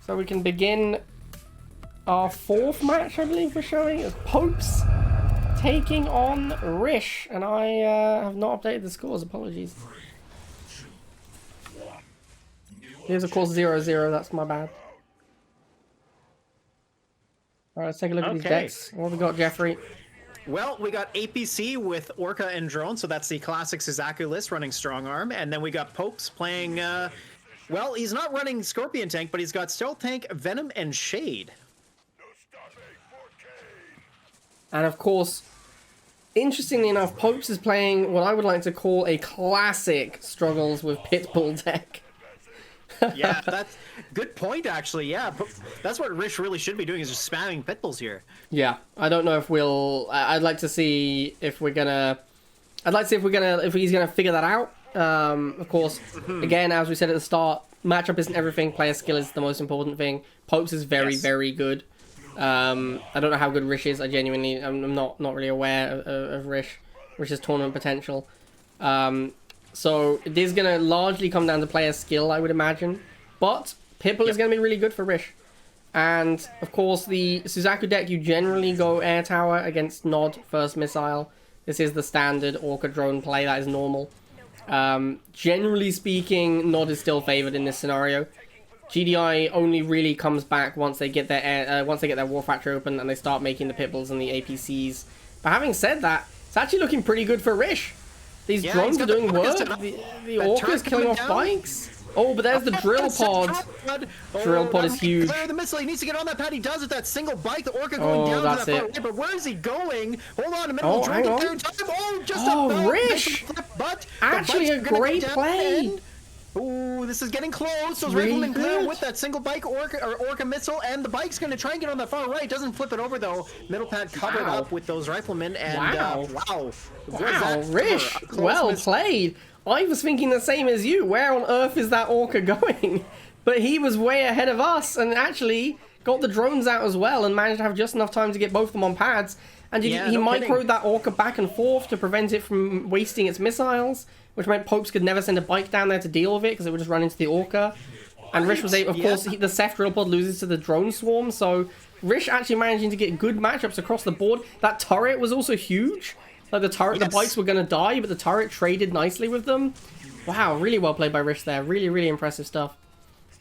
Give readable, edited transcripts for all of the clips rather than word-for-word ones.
So we can begin our fourth match, I believe we're showing. It's Popes taking on Rish. And I have not updated the scores. Apologies. Here's, of course, 0-0. That's my bad. All right, let's take a look at these decks. What have we got, Jeffrey? Well, we got APC with Orca and Drone, so that's the classic Suzaku list running Strong Arm. And then we got Popes playing, well, he's not running Scorpion Tank, but he's got Stealth Tank, Venom, and Shade. And of course, interestingly enough, Popes is playing what I would like to call a classic struggles with Pitbull deck. Yeah, that's good point, actually. Yeah, that's what Rish really should be doing, is just spamming Pitbulls here. Yeah, I don't know if we'll... I'd like to see if we're gonna... if he's gonna figure that out. Of course, again, as we said at the start, matchup isn't everything. Player skill is the most important thing. Popes is very good. I don't know how good Rish is. I'm not really aware of Rish's tournament potential. So it is going to largely come down to player skill, I would imagine. But Pitbull is going to be really good for Rish. And, of course, the Suzaku deck, you generally go Air Tower against Nod, First Missile. This is the standard Orca Drone play. That is normal. Generally speaking, Nod is still favored in this scenario. GDI only really comes back once they get their War Factory open and they start making the Pitbulls and the APCs. But having said that, it's actually looking pretty good for Rish. These drones are doing work. The Orca's killing off bikes. Oh, but there's the drill pod. Drill pod is huge. Clear the missile. He needs to get on that pad. He does with that single bike. The Orca going down to that far right. But where is he going? Hold on a minute. Oh, hang on. Oh, just Rish. But actually a great play. Ooh, this is getting close. Those riflemen clear with that single bike Orca missile, and the bike's going to try and get on the far right. Doesn't flip it over though. Middle pad covered up with those riflemen, and wow, Rish, well played. I was thinking the same as you. Where on earth is that Orca going? But he was way ahead of us, and actually got the drones out as well, and managed to have just enough time to get both of them on pads. And he microed that Orca back and forth to prevent it from wasting its missiles, which meant Popes could never send a bike down there to deal with it, because it would just run into the Orca. And Rish was able, of course, the Ceph drill pod loses to the drone swarm, so Rish actually managing to get good matchups across the board. That turret was also huge. Like the turret, the bikes were going to die, but the turret traded nicely with them. Wow, really well played by Rish there. Really impressive stuff.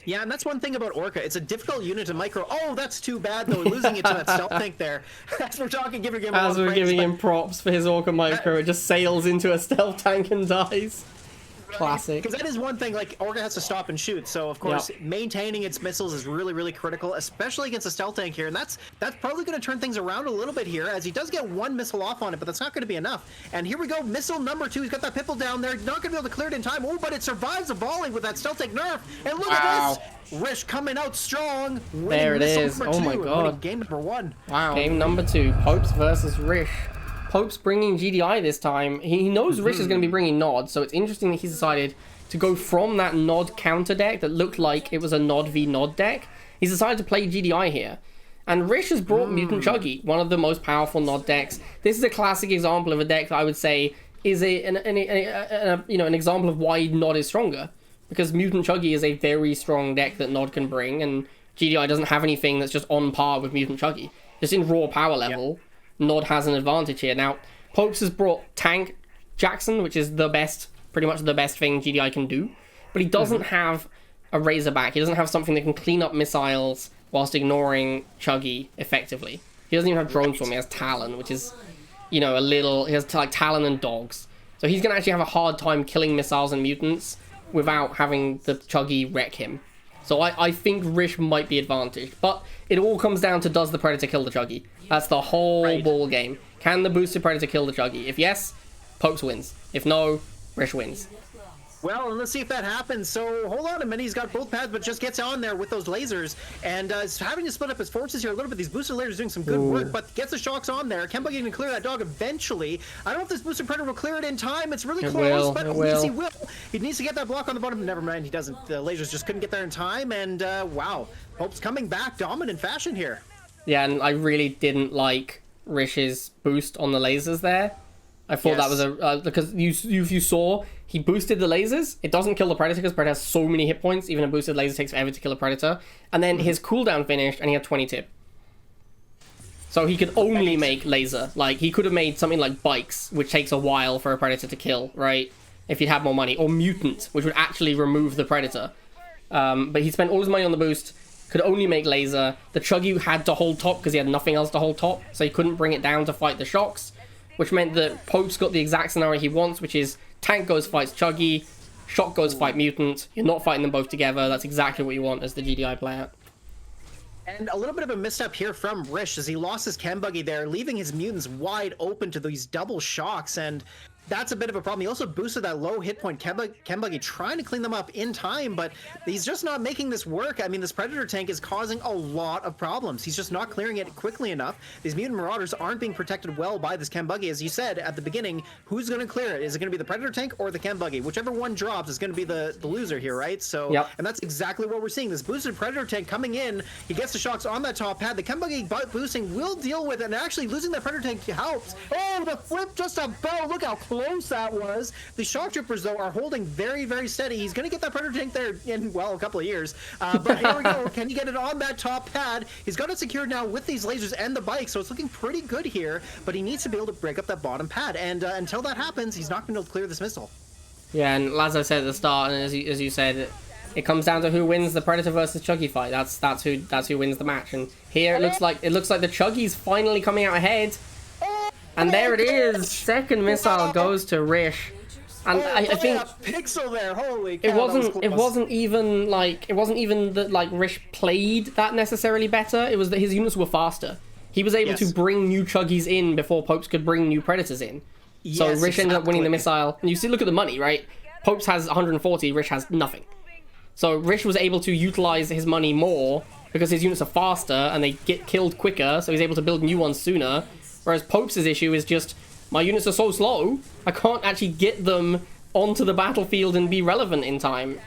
Yeah, and that's one thing about Orca. It's a difficult unit to micro. Oh, that's too bad, though, losing it to that stealth tank there. As we're talking, giving him props for his Orca micro, it just sails into a stealth tank and dies. Classic. Because that is one thing, like, Orca has to stop and shoot, so of course maintaining its missiles is really critical, especially against a stealth tank here, and that's probably going to turn things around a little bit here, as he does get one missile off on it, but that's not going to be enough. And here we go, missile number 2. He's got that Pitbull down there, not going to be able to clear it in time. Oh, but it survives the volley with that stealth tank nerf, and look at this! Rish coming out strong. There it is. Oh my god. Game number 1. Wow. Game number 2. Popes versus Rish. Popes bringing GDI this time. He knows Rish is going to be bringing Nod, so it's interesting that he's decided to go from that Nod counter deck that looked like it was a Nod v Nod deck. He's decided to play GDI here. And Rish has brought Mutant Chuggy, one of the most powerful Nod decks. This is a classic example of a deck that I would say is an example of why Nod is stronger. Because Mutant Chuggy is a very strong deck that Nod can bring, and GDI doesn't have anything that's just on par with Mutant Chuggy. Just in raw power level, Nod has an advantage here. Now, Popes has brought Tank Jackson, which is pretty much the best thing GDI can do, but he doesn't have a Razorback. He doesn't have something that can clean up missiles whilst ignoring Chuggy effectively. He doesn't even have Drone Swarm. He has Talon, which is, he has like Talon and Dogs. So he's going to actually have a hard time killing missiles and mutants without having the Chuggy wreck him. So I think Rish might be advantaged. But it all comes down to, does the Predator kill the Chuggy? That's the whole ball game. Can the boosted Predator kill the Chuggy? If yes, Popes wins. If no, Rish wins. Well, and let's see if that happens. So, hold on a minute. He's got both pads, but just gets on there with those lasers. And is having to split up his forces here a little bit. These booster lasers doing some good work, but gets the shocks on there. Kemba can clear that dog eventually. I don't know if this booster Predator will clear it in time. It's really close, but at least he will. He needs to get that block on the bottom. Never mind, he doesn't. The lasers just couldn't get there in time. And, wow. Hope's coming back dominant fashion here. Yeah, and I really didn't like Rish's boost on the lasers there. I thought that was a because you saw he boosted the lasers. It doesn't kill the Predator because Predator has so many hit points. Even a boosted laser takes forever to kill a Predator. And then his cooldown finished, and he had 20 tip. So he could only make laser. Like, he could have made something like bikes, which takes a while for a Predator to kill, right? If he'd had more money. Or mutant, which would actually remove the Predator. But he spent all his money on the boost, could only make laser. The Chuggy had to hold top because he had nothing else to hold top, so he couldn't bring it down to fight the shocks, which meant that Pope's got the exact scenario he wants, which is tank goes fights Chuggy, shock goes fight mutant. You're not fighting them both together. That's exactly what you want as the GDI player. And a little bit of a misstep here from Rish as he lost his chem buggy there, leaving his mutants wide open to these double shocks, and that's a bit of a problem. He also boosted that low hit point chem buggy, trying to clean them up in time, but he's just not making this work. I mean, this Predator tank is causing a lot of problems. He's just not clearing it quickly enough. These mutant marauders aren't being protected well by this chem buggy. As you said at the beginning, who's going to clear it? Is it going to be the Predator tank or the chem buggy? Whichever one drops is going to be the loser here, right? So, and that's exactly what we're seeing. This boosted Predator tank coming in, he gets the shocks on that top pad. The chem buggy boosting will deal with it, and actually losing that Predator tank helps. Oh, the flip just about. Look how close that was. The shock troopers, though, are holding very, very steady. He's going to get that Predator tank there in, well, a couple of years. But here we go. Can he get it on that top pad? He's got it secured now with these lasers and the bike, so it's looking pretty good here. But he needs to be able to break up that bottom pad. And until that happens, he's not going to be able to clear this missile. Yeah, and as I said at the start, and as you said, it comes down to who wins the Predator versus Chuggy fight. That's who wins the match. And here it looks like the Chuggy's finally coming out ahead. And there it is. Second missile goes to Rish. And I think pixel there. Holy cow, it wasn't even that like Rish played that necessarily better. It was that his units were faster. He was able to bring new Chuggies in before Popes could bring new Predators in. So Rish ended up winning the missile. And you see, look at the money, right? Popes has 140, Rish has nothing. So Rish was able to utilize his money more because his units are faster and they get killed quicker, so he's able to build new ones sooner. Whereas Popes' issue is just, my units are so slow, I can't actually get them onto the battlefield and be relevant in time.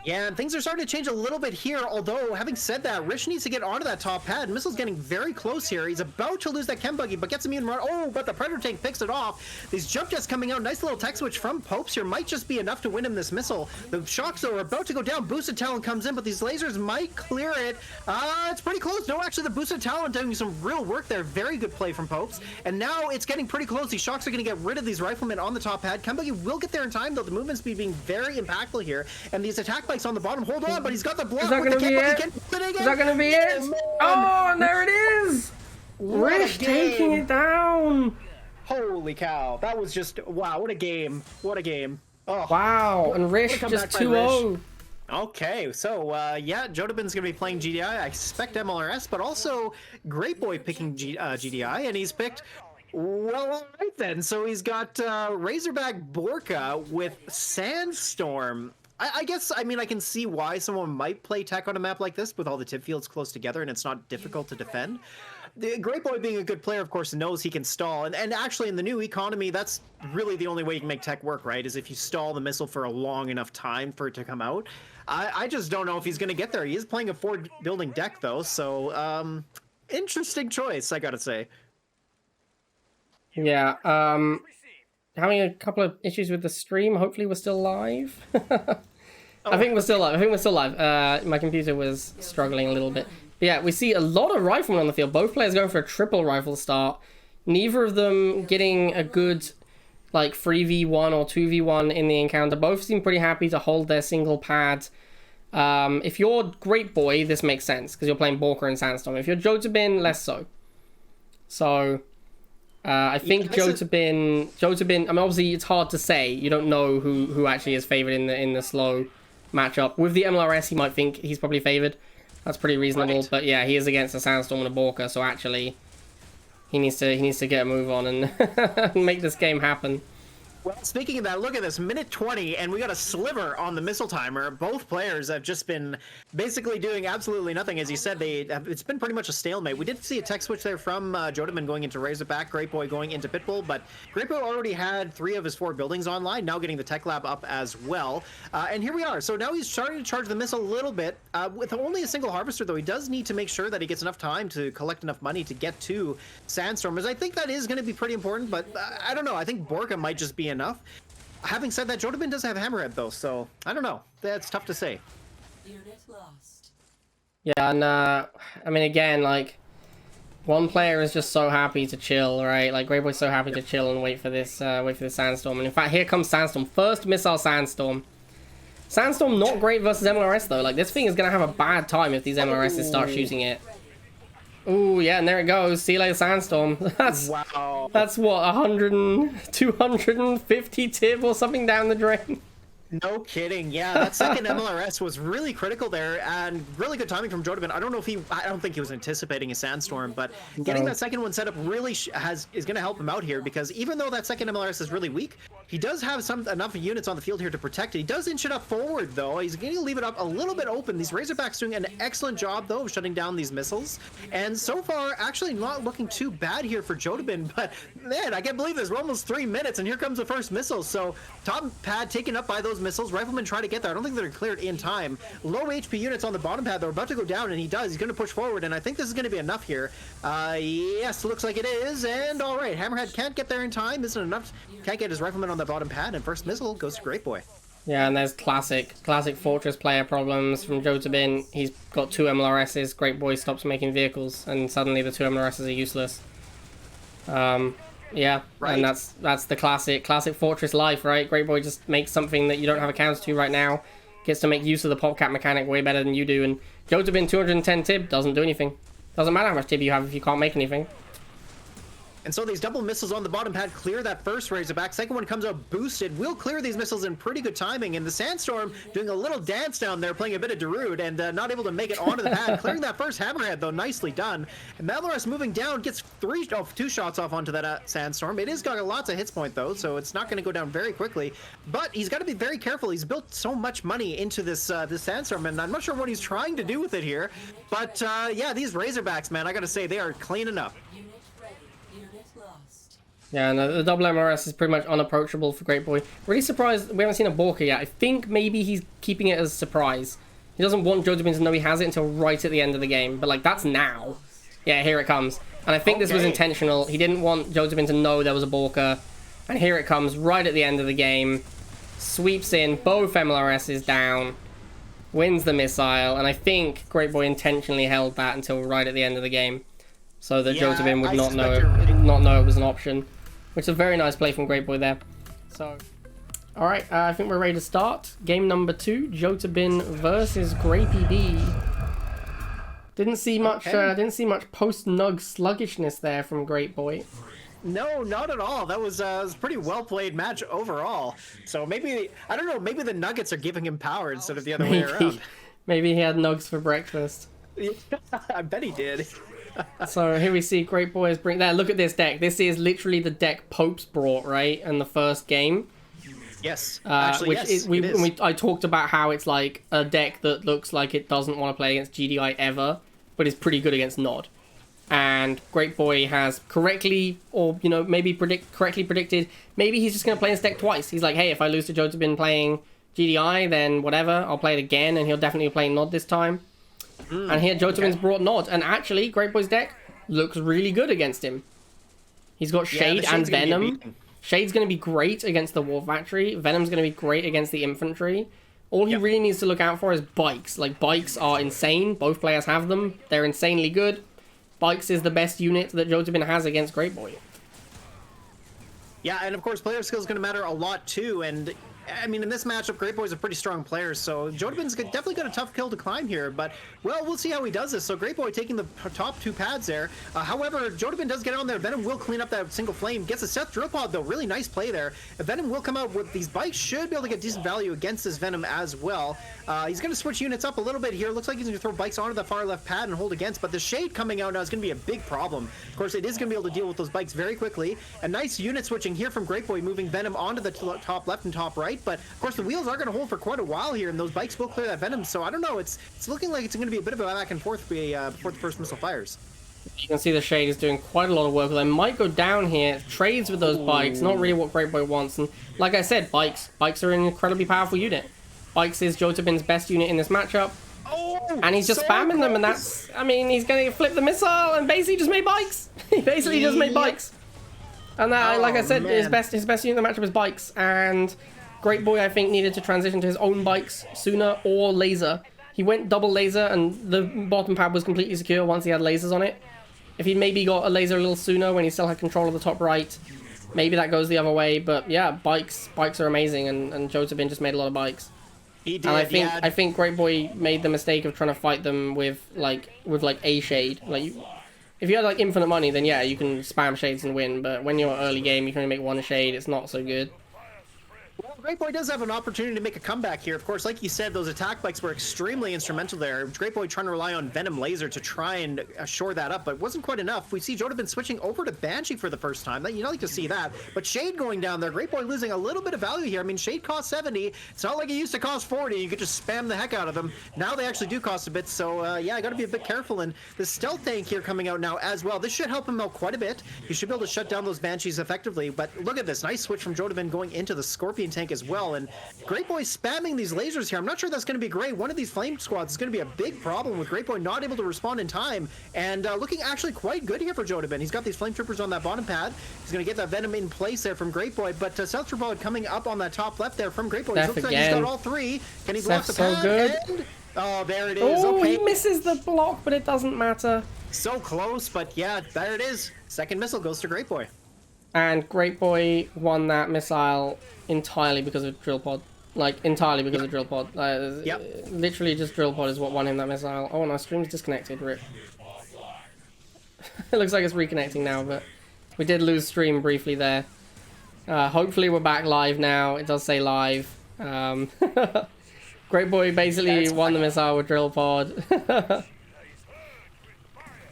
Yeah, and things are starting to change a little bit here, although, having said that, Rish needs to get onto that top pad. Missile's getting very close here. He's about to lose that chem buggy, but gets a mutant run. Oh, but the Predator tank picks it off. These jump jets coming out. Nice little tech switch from Popes here. Might just be enough to win him this missile. The shocks, though, are about to go down. Boosted Talon comes in, but these lasers might clear it. It's pretty close. No, actually, the Boosted Talon doing some real work there. Very good play from Popes. And now it's getting pretty close. These shocks are going to get rid of these riflemen on the top pad. Chem buggy will get there in time, though. The movement speed being very impactful here. And these attack bikes on the bottom. Hold on. But he's got the block. Is that going to be it? Is that going to be it? Oh, and there it is! Rish taking it down! Holy cow. That was just, wow, what a game. What a game. Oh, wow, and Rish just 2-0. Okay, so, yeah, Jodabin's going to be playing GDI. I expect MLRS, but also Great Boy picking GDI, and he's picked, well, all right then. So he's got Razorback Borka with Sandstorm. I guess, I mean, I can see why someone might play tech on a map like this with all the tip fields close together and it's not difficult to defend. The Great Boy, being a good player, of course, knows he can stall. And actually, in the new economy, that's really the only way you can make tech work, right? Is if you stall the missile for a long enough time for it to come out. I just don't know if he's going to get there. He is playing a forward-building deck, though, so interesting choice, I gotta say. Yeah, having a couple of issues with the stream. Hopefully we're still live. I think we're still live. My computer was struggling a little bit. But yeah, we see a lot of riflemen on the field. Both players going for a triple rifle start. Neither of them getting a good, like, 3v1 or 2v1 in the encounter. Both seem pretty happy to hold their single pad. If you're Great Boy, this makes sense, because you're playing Borka and Sandstorm. If you're Jotobin, less so. So, I think Jotobin, I mean, obviously it's hard to say. You don't know who actually is favored in the slow matchup. With the MLRS, he might think he's probably favored. That's pretty reasonable. Right. But yeah, he is against a Sandstorm and a Borka, so actually he needs to get a move on and make this game happen. Well, speaking of that, look at this, minute 20, and we got a sliver on the missile timer. Both players have just been basically doing absolutely nothing. As you said, it's been pretty much a stalemate. We did see a tech switch there from Jodeman going into Razorback, Great Boy going into Pitbull, but Great Boy already had 3 of his 4 buildings online, now getting the tech lab up as well. And here we are. So now he's starting to charge the missile a little bit. With only a single harvester, though, he does need to make sure that he gets enough time to collect enough money to get to Sandstorm, as I think that is going to be pretty important, but I don't know. I think Borka might just be enough. Having said that, Jodeman does have Hammerhead though, so I don't know. That's tough to say. Unit lost. Yeah, and I mean, again, like, one player is just so happy to chill, right? Like, Great Boy's so happy to chill and wait for this Sandstorm. And in fact, here comes Sandstorm. First missile Sandstorm. Sandstorm not great versus MLRS though. Like, this thing is gonna have a bad time if these MLRSs start shooting it. Ooh, yeah, and there it goes. See you later, Sandstorm. That's Wow. That's what, 250 tip or something down the drain. No kidding. Yeah, that second MLRS was really critical there, and really good timing from Jodeman. I don't think he was anticipating a Sandstorm, but getting that second one set up really is going to help him out here, because even though that second MLRS is really weak, he does have enough units on the field here to protect it. He does inch it up forward, though. He's going to leave it up a little bit open. These Razorbacks doing an excellent job, though, of shutting down these missiles. And so far, actually not looking too bad here for Jodeman, but man, I can't believe this. We're almost 3 minutes, and here comes the first missile. So top pad taken up by those missiles. Riflemen try to get there. I don't think they're cleared in time. Low HP units on the bottom pad. They're about to go down, and he does. He's going to push forward, and I think this is going to be enough here. Yes, looks like it is. And all right, Hammerhead can't get there in time. Isn't enough. Can't get his rifleman on the bottom pad, and first missile goes to Great Boy. Yeah, and there's classic Fortress player problems from Jotabin. He's got 2 MLRSs. Great Boy stops making vehicles, and suddenly the 2 MLRSs are useless. Yeah, right. And that's the classic Fortress life, right? Great Boy just makes something that you don't have a counter to right now, gets to make use of the popcat mechanic way better than you do, and Jotabin 210 tib doesn't do anything. Doesn't matter how much tib you have if you can't make anything. And so these double missiles on the bottom pad clear that first Razorback. Second one comes out boosted. Will clear these missiles in pretty good timing. And the Sandstorm doing a little dance down there, playing a bit of Darude, and not able to make it onto the pad. Clearing that first Hammerhead, though, nicely done. And Malorus moving down, gets 2 shots off onto that Sandstorm. It is got lots of hits point, though, so it's not going to go down very quickly. But he's got to be very careful. He's built so much money into this Sandstorm, and I'm not sure what he's trying to do with it here. But yeah, these Razorbacks, man, I got to say, they are cleaning up. Yeah, and the double MRS is pretty much unapproachable for Great Boy. Really surprised we haven't seen a Borka yet. I think maybe he's keeping it as a surprise. He doesn't want Jotabin to know he has it until right at the end of the game. But, like, that's now. Yeah, here it comes. And I think this was intentional. He didn't want Jotabin to know there was a Borka. And here it comes right at the end of the game. Sweeps in, both MLRSs down. Wins the missile. And I think Great Boy intentionally held that until right at the end of the game, so that Jotabin would not know it was an option. Which is a very nice play from Great Boy there. So, alright, I think we're ready to start. Game number 2, Jotabin versus Grapey B. Didn't see much post-nug sluggishness there from Great Boy. No, not at all. That was a pretty well-played match overall. So maybe, I don't know, maybe the Nuggets are giving him power instead of the other way around. Maybe he had nugs for breakfast. I bet he did. So here we see Great Boy is bring there. Look at this deck. This is literally the deck Popes brought, right, in the first game. Yes, actually, I talked about how it's like a deck that looks like it doesn't want to play against GDI ever, but is pretty good against Nod. And Great Boy has correctly, or maybe correctly predicted. Maybe he's just going to play this deck twice. He's like, hey, if I lose to Jotabin playing GDI, then whatever, I'll play it again, and he'll definitely play Nod this time. And here Jotabin's brought Nod, and actually Great Boy's deck looks really good against him. He's got Shade and Venom. Shade's going to be great against the War Factory. Venom's going to be great against the Infantry. All he really needs to look out for is Bikes. Like, Bikes are insane. Both players have them. They're insanely good. Bikes is the best unit that Jotabin has against Great Boy. Yeah, and of course, player skill is going to matter a lot too. And I mean, in this matchup, Great Boy's a pretty strong player, so Jodabin's definitely got a tough hill to climb here, but, well, we'll see how he does this. So Great Boy taking the top 2 pads there. However, Jodabin does get on there. Venom will clean up that single flame. Gets a Seth Drill Pod, though. Really nice play there. Venom will come out with these bikes. Should be able to get decent value against this Venom as well. He's going to switch units up a little bit here. Looks like he's going to throw bikes onto the far left pad and hold against, but the Shade coming out now is going to be a big problem. Of course, it is going to be able to deal with those bikes very quickly. A nice unit switching here from Great Boy, moving Venom onto the top left and top right, but, of course, the wheels are going to hold for quite a while here, and those bikes will clear that Venom, so I don't know. It's looking like it's going to be a bit of a back and forth before the first missile fires. You can see the Shade is doing quite a lot of work. They might go down here, trades with those bikes, not really what Great Boy wants. And like I said, bikes are an incredibly powerful unit. Bikes is Jotobin's best unit in this matchup. And he's just spamming them, and that's, I mean, he's going to flip the missile and basically just made bikes. He basically just made bikes. And that, like I said, his best unit in the matchup is bikes. And Great Boy, I think, needed to transition to his own bikes sooner, or laser. He went double laser, and the bottom pad was completely secure once he had lasers on it. If he maybe got a laser a little sooner when he still had control of the top right, maybe that goes the other way. But yeah, bikes are amazing, and Jotobin just made a lot of bikes. He did. And I think Great Boy made the mistake of trying to fight them with a Shade. Like, if you had like infinite money, then yeah, you can spam Shades and win. But when you're early game, you can only make one Shade. It's not so good. Well, Great Boy does have an opportunity to make a comeback here. Of course, like you said, those attack bikes were extremely instrumental there. Great Boy trying to rely on Venom Laser to try and shore that up, but it wasn't quite enough. We see Jodabin switching over to Banshee for the first time. You like to see that. But Shade going down there. Great Boy losing a little bit of value here. I mean, Shade cost 70. It's not like it used to cost 40. You could just spam the heck out of them. Now they actually do cost a bit, so yeah, I got to be a bit careful. And the Stealth Tank here coming out now as well. This should help him out quite a bit. He should be able to shut down those Banshees effectively. But look at this. Nice switch from Jodabin going into the Scorpion Tank as well. And Great Boy spamming these lasers here. I'm not sure that's going to be great. One of these flame squads is going to be a big problem with Great Boy not able to respond in time. And looking actually quite good here for Jodabin. He's got these flame troopers on that bottom pad. He's going to get that Venom in place there from Great Boy. But South Trooper coming up on that top left there from Great Boy. He looks like he's got all 3. Can he block the pad? So good. And, oh, there it is. Oh, okay. He misses the block, but it doesn't matter. So close, but yeah, there it is. Second missile goes to Great Boy. And Great Boy won that missile entirely because of Drill Pod. Like, entirely because of Drill Pod. Literally just Drill Pod is what won him that missile. Oh, and our stream's disconnected. Rip. It looks like it's reconnecting now, but we did lose stream briefly there. Hopefully we're back live now. It does say live. Great Boy basically won the missile with Drill Pod.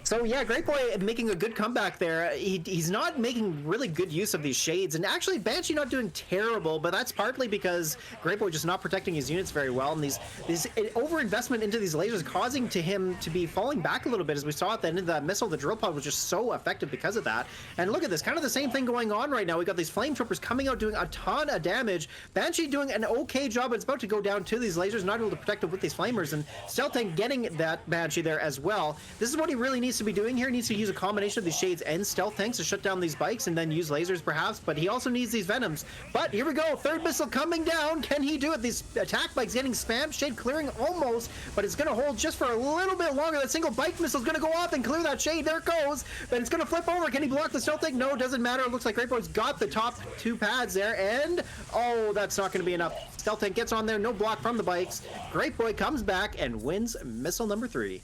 So yeah, Great Boy making a good comeback there. He's not making really good use of these Shades, and actually Banshee not doing terrible, but that's partly because Great Boy just not protecting his units very well, and these overinvestment into these lasers causing him to be falling back a little bit, as we saw at the end of that missile. The Drill Pod was just so effective because of that. And look at this, kind of the same thing going on right now. We got these Flame Troopers coming out doing a ton of damage. Banshee doing an okay job, but it's about to go down to these lasers, not able to protect it with these Flamers, and Stealth Tank getting that Banshee there as well. This is what he really needs to be doing here. He needs to use a combination of these Shades and Stealth Tanks to shut down these bikes and then use lasers perhaps, but he also needs these Venoms. But here we go, third missile coming down. Can he do it? These attack bikes getting spammed. Shade clearing almost, but it's going to hold just for a little bit longer. That single bike missile is going to go off and clear that Shade. There it goes, but it's going to flip over. Can he block the Stealth Tank? No, doesn't matter. It looks like Great Boy's got the top 2 pads there, and oh, that's not going to be enough. Stealth Tank gets on there, no block from the bikes. Great Boy comes back and wins missile number 3.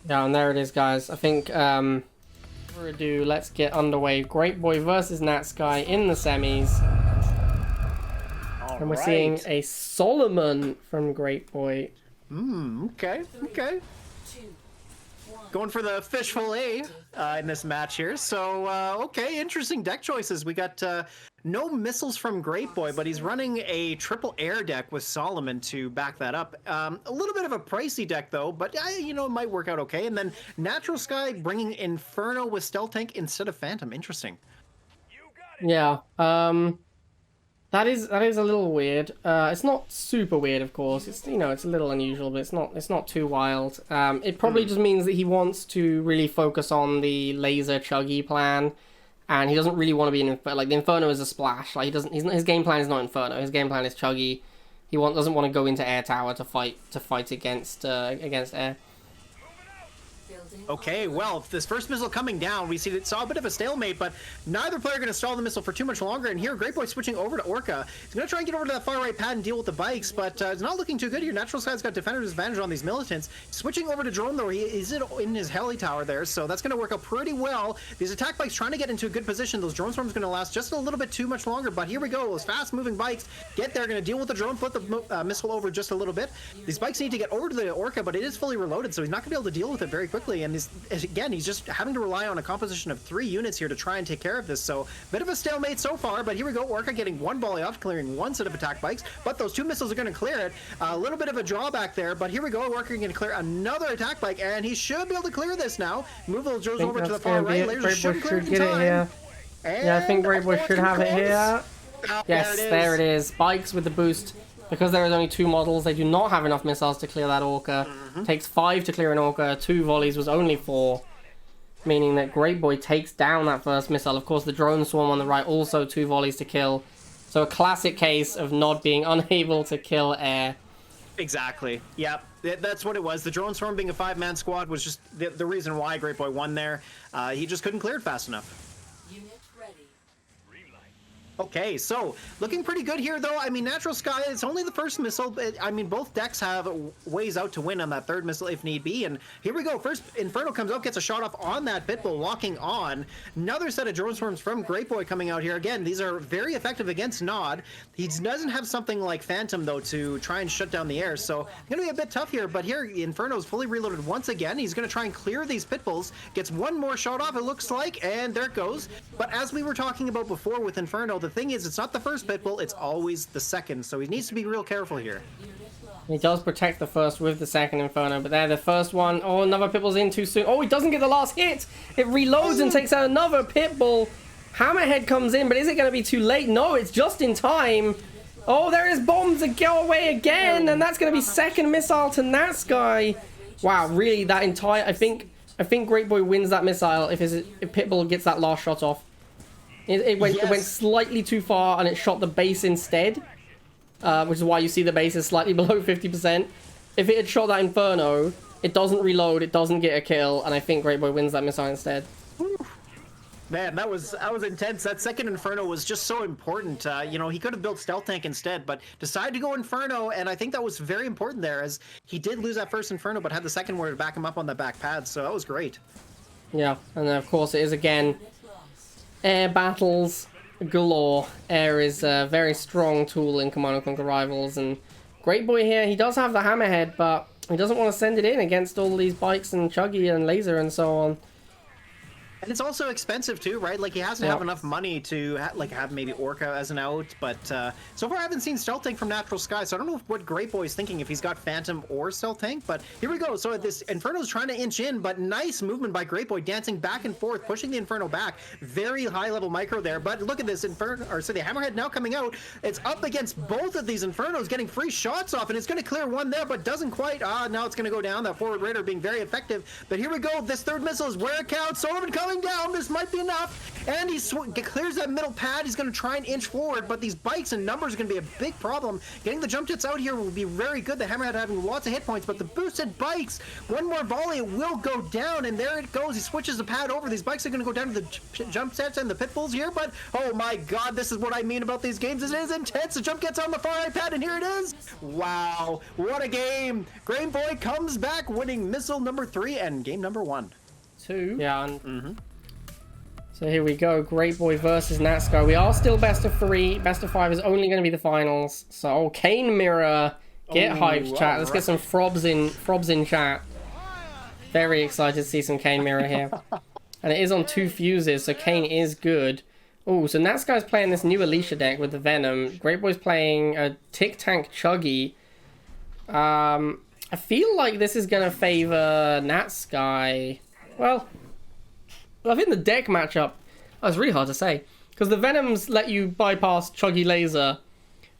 Yeah, and there it is, guys. I think, further ado, let's get underway. Great Boy versus Natsky in the semis. And we're seeing a Solomon from Great Boy. Okay. Going for the fish fillet in this match here. So, okay, interesting deck choices. We got no missiles from Great Boy, but he's running a triple air deck with Solomon to back that up. A little bit of a pricey deck, though, but, it might work out okay. And then Natural Sky bringing Inferno with Stealth Tank instead of Phantom. Interesting. Yeah, that is a little weird. It's not super weird, of course. It's it's a little unusual, but it's not too wild. It probably just means that he wants to really focus on the laser chuggy plan, and he doesn't really want to be in like the Inferno is a splash. Like his game plan is not Inferno. His game plan is chuggy. He doesn't want to go into Air Tower to fight against air. Okay, well, this first missile coming down, we saw a bit of a stalemate, but neither player going to stall the missile for too much longer. And here, Great Boy switching over to Orca. He's going to try and get over to that far right pad and deal with the bikes, but it's not looking too good here. Natural Sky's got defender's advantage on these militants. Switching over to drone, though, he is in his heli tower there, so that's going to work out pretty well. These attack bikes trying to get into a good position. Those drone swarms going to last just a little bit too much longer, but here we go. Those fast-moving bikes get there, going to deal with the drone, flip the missile over just a little bit. These bikes need to get over to the Orca, but it is fully reloaded, so he's not going to be able to deal with it very quickly. And again, he's just having to rely on a composition of 3 units here to try and take care of this. So bit of a stalemate so far, but here we go. Orca getting 1 volley off, clearing 1 set of attack bikes, but those 2 missiles are going to clear it. A little bit of a drawback there, but here we go. Orca going to clear another attack bike, and he should be able to clear this now. Move those drones over to the far right. Lasers should clear it in time. Yeah, I think Great Boy should have it here. Yes, there it is. Bikes with the boost. Because there is only 2 models, they do not have enough missiles to clear that Orca. Takes 5 to clear an Orca. 2 volleys was only 4. Meaning that Great Boy takes down that first missile. Of course, the drone swarm on the right, also 2 volleys to kill. So a classic case of Nod being unable to kill air. Exactly. Yep. That's what it was. The drone swarm being a 5-man squad was just the reason why Great Boy won there. He just couldn't clear it fast enough. Unit ready. Okay, so looking pretty good here, though. I mean, Natural Sky, it's only the first missile. I mean, both decks have ways out to win on that 3rd missile if need be. And here we go. First, Inferno comes out, gets a shot off on that Pitbull, locking on. Another set of drone swarms from Great Boy coming out here. Again, these are very effective against Nod. He doesn't have something like Phantom, though, to try and shut down the air. So it's going to be a bit tough here. But here, Inferno's fully reloaded once again. He's going to try and clear these Pitbulls. Gets 1 more shot off, it looks like. And there it goes. But as we were talking about before with Inferno, the thing is, it's not the first Pitbull, it's always the second, so he needs to be real careful here. He does protect the first with the second Inferno, but there, the first one, oh, another Pitbull's in too soon. Oh, he doesn't get the last hit! It reloads and takes out another Pitbull. Hammerhead comes in, but is it going to be too late? No, it's just in time. Oh, there is bombs that go away again, and that's going to be second missile to Natsky. Wow, really, that entire, I think Great Boy wins that missile if Pitbull gets that last shot off. It went slightly too far and it shot the base instead, which is why you see the base is slightly below 50%. If it had shot that Inferno, it doesn't reload, it doesn't get a kill, and I think Great Boy wins that missile instead. Man, that was intense. That second Inferno was just so important. You know, he could have built Stealth Tank instead, but decided to go Inferno, and I think that was very important there, as he did lose that first Inferno, but had the second one to back him up on the back pad, so that was great. Yeah, and then of course it is again air battles galore. Air is a very strong tool in Command & Conquer Rivals, and Great Boy here, he does have the Hammerhead, but he doesn't want to send it in against all these bikes and Chuggy and Laser and so on. And it's also expensive too, right? Like, he has to have enough money to have maybe Orca as an out, but so far I haven't seen Stealth Tank from Natural Sky, so I don't know what Great Boy is thinking, if he's got Phantom or Stealth Tank, but here we go. So this Inferno's trying to inch in, but nice movement by Great Boy, dancing back and forth, pushing the Inferno back. Very high level micro there, but look at this Inferno, or so the Hammerhead now coming out. It's up against both of these Infernos, getting free shots off, and it's going to clear one there, but doesn't quite. Now it's going to go down. That forward raider being very effective, but here we go. This 3rd missile is where it counts. Sullivan coming down. This might be enough, and he clears that middle pad. He's going to try and inch forward, but these bikes and numbers are going to be a big problem. Getting the jump jets out here will be very good. The Hammerhead having lots of hit points, but the boosted bikes, 1 more volley, it will go down, and there it goes. He switches the pad over. These bikes are going to go down to the jump sets and the pit bulls here, but oh my god, this is what I mean about these games. It is intense. The jump gets on the far right pad, and here it is. Wow, what a game. Great Boy comes back, winning missile number 3 and game number 1. 2. Yeah, and so here we go, Great Boy versus Natsky. We are still best of 3. Best of 5 is only going to be the finals. So, Kane Mirror, get hyped, chat. Let's get some frobs in chat. Very excited to see some Kane Mirror here. And it is on 2 fuses, so Kane is good. Oh, so Natsky's playing this new Alicia deck with the Venom. Great Boy's playing a Tic Tank Chuggy. I feel like this is going to favor Natsky. Well, I think the deck matchup, that's really hard to say, because the Venoms let you bypass Chuggy Laser,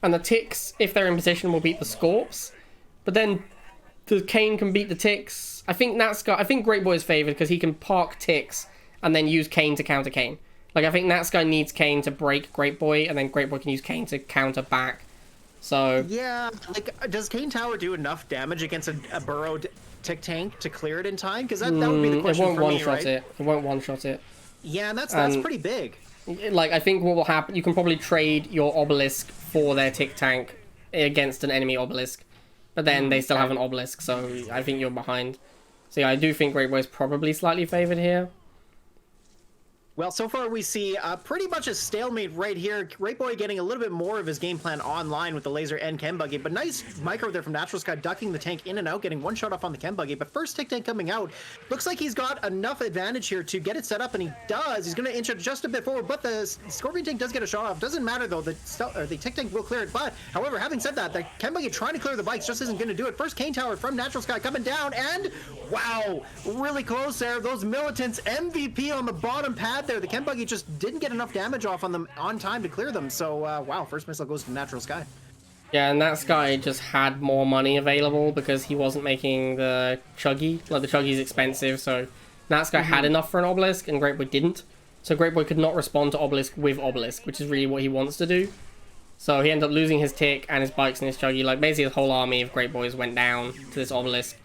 and the Ticks, if they're in position, will beat the Scorps. But then the Kane can beat the Ticks. I think Great Boy is favored because he can park Ticks and then use Kane to counter Kane. Like, I think Natsky needs Kane to break Great Boy, and then Great Boy can use Kane to counter back. So yeah, like, does Kane Tower do enough damage against a burrowed tick tank to clear it in time? Because that would be the question It won't for me, one-shot right? it. It won't one-shot it. Yeah, and that's pretty big. Like, I think what will happen, you can probably trade your obelisk for their tick tank against an enemy obelisk, but then they still have an obelisk, so I think you're behind. So yeah, I do think Great Boy is probably slightly favored here. Well, so far we see pretty much a stalemate right here. Great Boy getting a little bit more of his game plan online with the laser and Chem Buggy, but nice micro there from Natural Sky, ducking the tank in and out, getting one shot off on the Chem Buggy. But first tick tank coming out, looks like he's got enough advantage here to get it set up, and he does. He's going to inch it just a bit forward, but the Scorpion tank does get a shot off. Doesn't matter though, the tick tank will clear it. But however, having said that, the Chem Buggy trying to clear the bikes just isn't going to do it. First Cane Tower from Natural Sky coming down, and wow, really close there. Those militants MVP on the bottom pad there. The Chem Buggy just didn't get enough damage off on them on time to clear them. So wow, first missile goes to Natural Sky. Yeah, and that Sky just had more money available because he wasn't making the Chuggy. Like, the Chuggy's expensive, so that Sky had enough for an Obelisk, and Great Boy didn't. So Great Boy could not respond to Obelisk with Obelisk, which is really what he wants to do. So he ended up losing his Tick and his Bikes and his Chuggy. Like, basically his whole army of Great Boys went down to this Obelisk.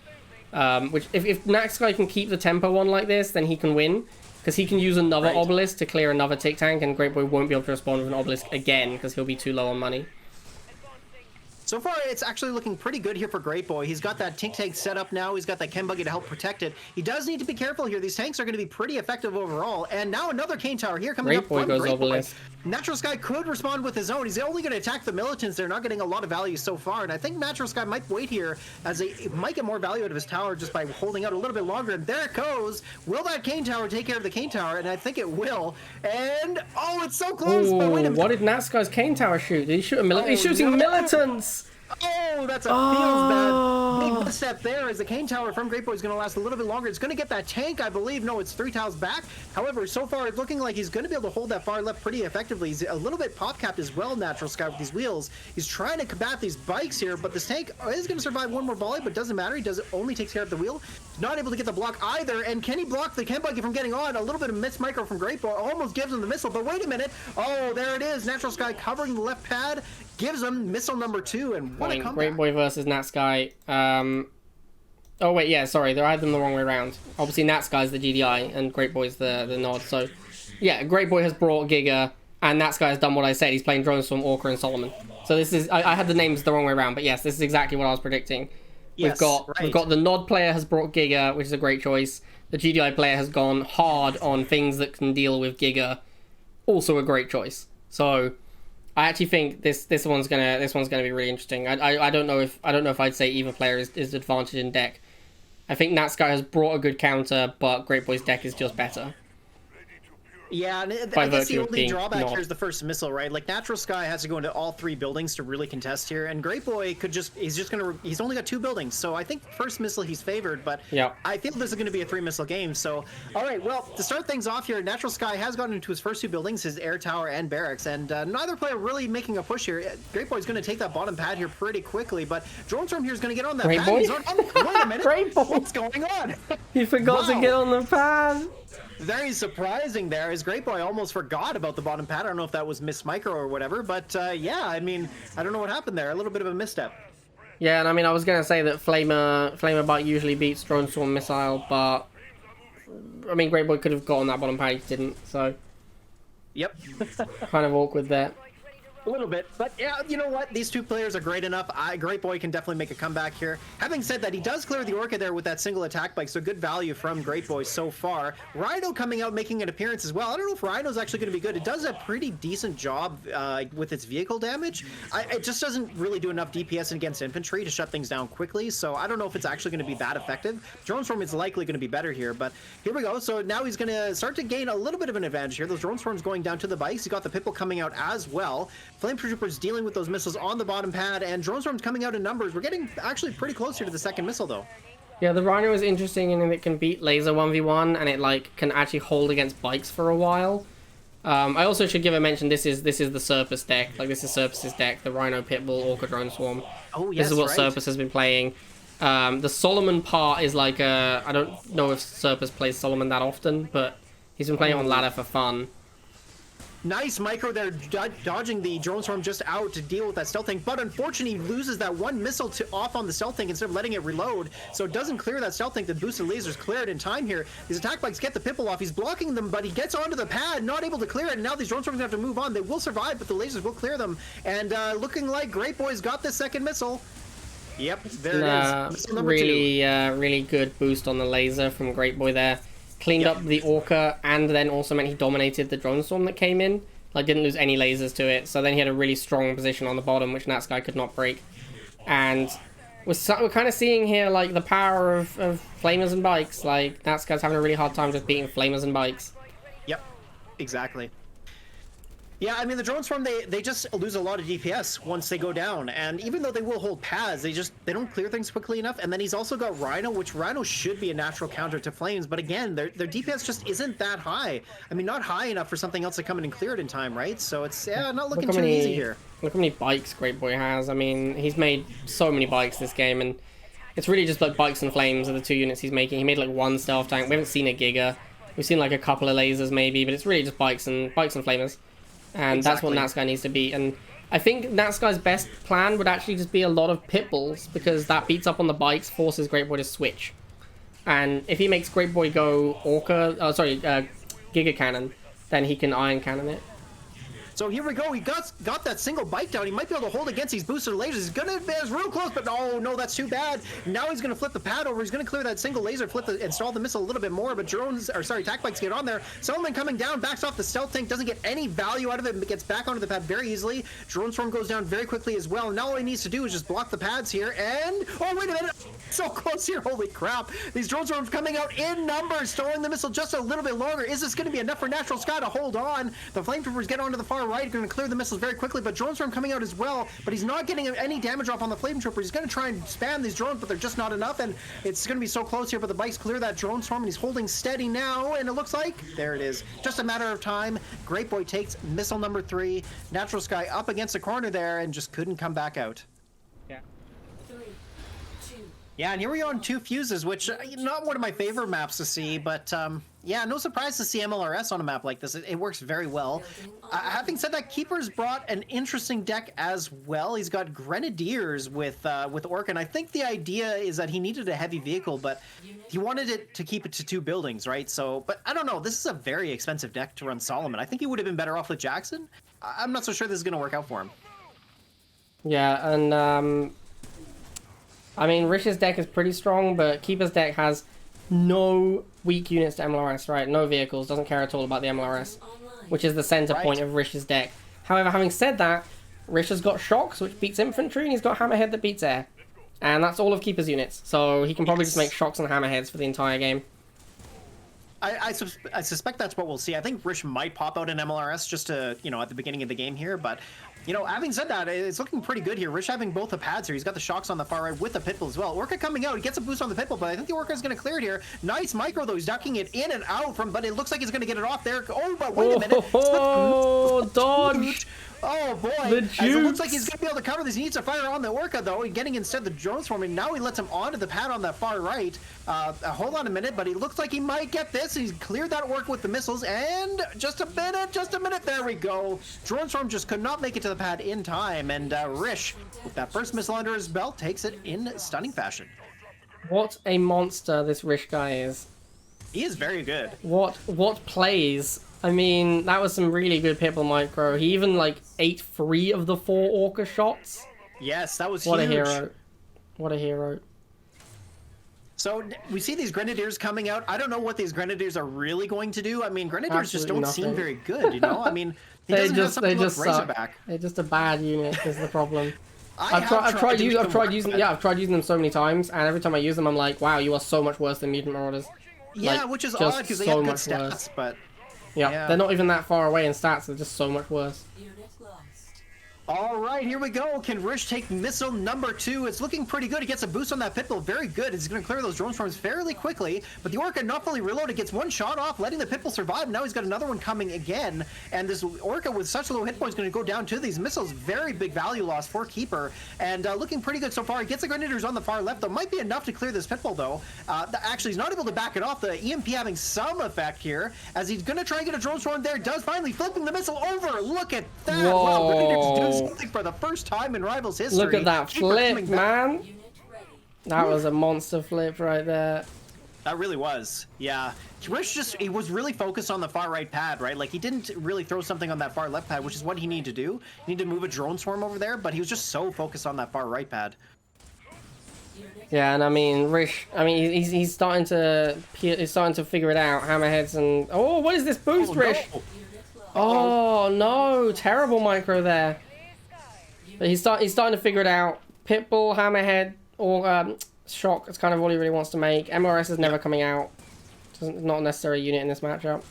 Which, if Nax Sky can keep the tempo on like this, then he can win. Because he can use another Obelisk to clear another Tick Tank, and Great Boy won't be able to respond with an Obelisk again, because he'll be too low on money. So far, it's actually looking pretty good here for Great Boy. He's got that tick tank set up now. He's got that Chem Buggy to help protect it. He does need to be careful here. These tanks are going to be pretty effective overall. And now another Cane Tower here coming up from Great Boy. Natural Sky could respond with his own. He's only going to attack the militants. They're not getting a lot of value so far. And I think Natural Sky might wait here, as he might get more value out of his tower just by holding out a little bit longer. And there it goes. Will that Cane Tower take care of the Cane Tower? And I think it will. And, oh, it's so close. Ooh, but wait a minute. what did Nat Sky's Cane Tower shoot? Did he shoot a militant? He's shooting militants! Oh, that's a feels bad. Big misstep there, as the Cane Tower from Great Boy is going to last a little bit longer. It's going to get that tank, I believe. No, it's 3 tiles back. However, so far it's looking like he's going to be able to hold that far left pretty effectively. He's a little bit pop-capped as well, Natural Sky, with these wheels. He's trying to combat these bikes here, but this tank is going to survive one more volley, but doesn't matter. He only takes care of the wheel. Not able to get the block either, and can he block the Chem Buggy from getting on? A little bit of miss micro from Great Boy almost gives him the missile, but wait a minute. Oh, there it is. Natural Sky covering the left pad. Gives him missile number 2, and what a comeback. Great Boy versus Nat Sky. Oh wait, yeah, sorry, I had them the wrong way around. Obviously, Nat Sky's the GDI, and Great Boy's the nod. So, yeah, Great Boy has brought Giga, and Nat Sky has done what I said. He's playing Drone Storm, Orca, and Solomon. So this is, I had the names the wrong way around, but yes, this is exactly what I was predicting. Yes, we've got the nod player has brought Giga, which is a great choice. The GDI player has gone hard on things that can deal with Giga, also a great choice. So I actually think this one's gonna be really interesting. I don't know if I'd say either player is advantage in deck. I think Nat Sky has brought a good counter, but Great Boy's deck is just better. Yeah, and I guess the only drawback here is the first missile, right? Like, Natural Sky has to go into all 3 buildings to really contest here, and Great Boy he's only got 2 buildings, so I think first missile he's favored, but yeah. I feel this is going to be a 3 missile game. So, all right, well, to start things off here, Natural Sky has gotten into his first 2 buildings, his air tower and barracks, and neither player really making a push here. Great Boy's going to take that bottom pad here pretty quickly, but Drone Storm here is going to get on that Great pad. Boy? He's on, wait a minute. Great Boy. What's going on? He forgot to get on the pad. Very surprising there, as Great Boy almost forgot about the bottom pad. I don't know if that was miss micro or whatever, but yeah, I mean, I don't know what happened there. A little bit of a misstep. Yeah, and I mean, I was going to say that Flamer Bite usually beats Drone Storm Missile, but I mean, Great Boy could have got on that bottom pad, he didn't, so Yep. kind of awkward there. A little bit, but yeah, you know what? These 2 players are great enough. Great Boy can definitely make a comeback here. Having said that, he does clear the Orca there with that single attack bike, so good value from Great Boy so far. Rhino coming out, making an appearance as well. I don't know if Rhino's actually going to be good. It does a pretty decent job with its vehicle damage. It just doesn't really do enough DPS against infantry to shut things down quickly, so I don't know if it's actually going to be that effective. Drone Storm is likely going to be better here, but here we go. So now he's going to start to gain a little bit of an advantage here. Those Drone Storms going down to the bikes. He got the Pitbull coming out as well. Flame Troopers dealing with those missiles on the bottom pad, and Drone Storms coming out in numbers. We're getting actually pretty close here to the second missile, though. Yeah, the Rhino is interesting in that it can beat laser 1v1, and it like can actually hold against bikes for a while. I also should give a mention. This is the Surface deck. Like, this is Surface's deck. The Rhino, Pitbull, Orca, Drone Swarm. Oh yes, this is what right. Surface has been playing. The Solomon part is like I don't know if Surface plays Solomon that often, but he's been playing it on ladder for fun. Nice micro there, dodging the drone swarm just out to deal with that stealth tank, but unfortunately he loses that one missile off on the stealth tank instead of letting it reload, so it doesn't clear that stealth tank. The boosted lasers clear it in time here. These attack bikes get the Pipple off, he's blocking them, but he gets onto the pad, not able to clear it, and now these drone swarms have to move on. They will survive, but the lasers will clear them, and looking like Great Boy's got the second missile. Yep, there it is. Missile number really, 2. really good boost on the laser from Great Boy there. Cleaned up the Orca, and then also meant he dominated the drone storm that came in. Like, didn't lose any lasers to it, so then he had a really strong position on the bottom, which Natsky could not break. And we're kind of seeing here, like, the power of flamers and bikes. Like, Natsky's having a really hard time just beating flamers and bikes. Yep, exactly. Yeah, I mean, the drone swarm, they just lose a lot of DPS once they go down, and even though they will hold pads, they don't clear things quickly enough. And then he's also got Rhino, which Rhino should be a natural counter to Flames, but again, their DPS just isn't that high. I mean, not high enough for something else to come in and clear it in time, right? So it's, yeah, not looking too easy here. Look how many bikes Great Boy has. I mean, he's made so many bikes this game, and it's really just like bikes and Flames are the two units he's making. He made like one stealth tank. We haven't seen a Giga. We've seen like a couple of lasers maybe, but it's really just bikes and Flamers. And exactly. That's what Natsky needs to beat. And I think Natsky's best plan would actually just be a lot of pit bulls, because that beats up on the bikes, forces Great Boy to switch. And if he makes Great Boy go Giga Cannon, then he can Iron Cannon it. So here we go. He got that single bite down. He might be able to hold against these boosted lasers. He's gonna advance real close, but oh no, that's too bad. Now he's gonna flip the pad over. He's gonna clear that single laser, install the missile a little bit more. But attack bikes get on there. Solomon coming down, backs off the stealth tank, doesn't get any value out of it, but gets back onto the pad very easily. Drone swarm goes down very quickly as well. Now all he needs to do is just block the pads here. And oh wait a minute, so close here. Holy crap! These drone swarms coming out in numbers, stalling the missile just a little bit longer. Is this gonna be enough for Natural Sky to hold on? The flametroopers get onto the far right, going to clear the missiles very quickly, but drone swarm coming out as well, but he's not getting any damage off on the flametroopers. He's going to try and spam these drones, but they're just not enough, and it's going to be so close here, but the bikes clear that drone swarm, and he's holding steady now, and it looks like, there it is, just a matter of time. Great Boy takes missile number 3. Natural Sky up against the corner there, and just couldn't come back out. Yeah. 3, 2. Yeah, and here we are on 2 fuses, which not one of my favorite maps to see, but yeah, no surprise to see MLRS on a map like this. It works very well. Having said that, Keeper's brought an interesting deck as well. He's got Grenadiers with Orc, and I think the idea is that he needed a heavy vehicle, but he wanted it to keep it to 2 buildings, right? So, but I don't know. This is a very expensive deck to run Solomon. I think he would have been better off with Jackson. I'm not so sure this is going to work out for him. Yeah, and I mean, Rish's deck is pretty strong, but Keeper's deck has no weak units to MLRS, right? No vehicles, doesn't care at all about the MLRS, which is the center point of Rish's deck. However, having said that, Rish has got Shocks, which beats Infantry, and he's got Hammerhead that beats Air. And that's all of Keeper's units, so he can probably just make Shocks and Hammerheads for the entire game. I suspect that's what we'll see. I think Rish might pop out in MLRS just to, you know, at the beginning of the game here, but you know, having said that, it's looking pretty good here. Rish having both the pads here. He's got the Shocks on the far right with the Pitbull as well. Orca coming out. He gets a boost on the Pitbull, but I think the Orca is going to clear it here. Nice micro, though. He's ducking it in and out from, but it looks like he's going to get it off there. Oh, but wait a minute. Oh, dodge. Oh, boy. As it looks like he's going to be able to cover this. He needs to fire on the Orca, though. He's getting instead the drone swarm, and now he lets him onto the pad on that far right. Hold on a minute, but he looks like he might get this. He's cleared that Orca with the missiles, and just a minute. There we go. Drone swarm just could not make it to the pad in time, and Rish, with that first missile under his belt, takes it in stunning fashion. What a monster this Rish guy is. He is very good. What plays? I mean, that was some really good Pitbull micro. He even, like, ate 3 of the 4 Orca shots. Yes, that was huge. What a hero. So, we see these Grenadiers coming out. I don't know what these Grenadiers are really going to do. I mean, Grenadiers just don't seem very good, you know? I mean, he doesn't have something like Razorback. They're just a bad unit is the problem. I've tried using them so many times, and every time I use them, I'm like, wow, you are so much worse than Mutant Marauders. Yeah, like, which is odd, because they have good stats, but... Yeah, they're not even that far away in stats, they're just so much worse. Unit lost. All right, here we go. Can Rish take missile number 2? It's looking pretty good. He gets a boost on that Pitbull. Very good. He's going to clear those drone swarms fairly quickly. But the Orca not fully reloaded. Gets one shot off, letting the Pitbull survive. Now he's got another one coming again. And this Orca with such low hit points is going to go down to these missiles. Very big value loss for Keeper. And looking pretty good so far. He gets the Grenadiers on the far left, though. Might be enough to clear this Pitbull, though. Actually, he's not able to back it off. The EMP having some effect here. As he's going to try and get a drone swarm there. Does finally flipping the missile over. Look at that. Whoa. Wow, Grenadiers doing something for the first time in Rivals history. Look at that Keeper flip, man. Unit ready. That was a monster flip right there. That really was. Yeah. Rish he was really focused on the far right pad, right? Like, he didn't really throw something on that far left pad, which is what he needed to do. He needed to move a drone swarm over there, but he was just so focused on that far right pad. Yeah, and I mean, Rish, I mean, he's starting to figure it out. Hammerheads and oh, what is this boost, Rish? No. Oh no, terrible micro there. But he's starting to figure it out. Pitbull, Hammerhead, or Shock. It's kind of all he really wants to make. MRS is never coming out. Not a necessary unit in this matchup.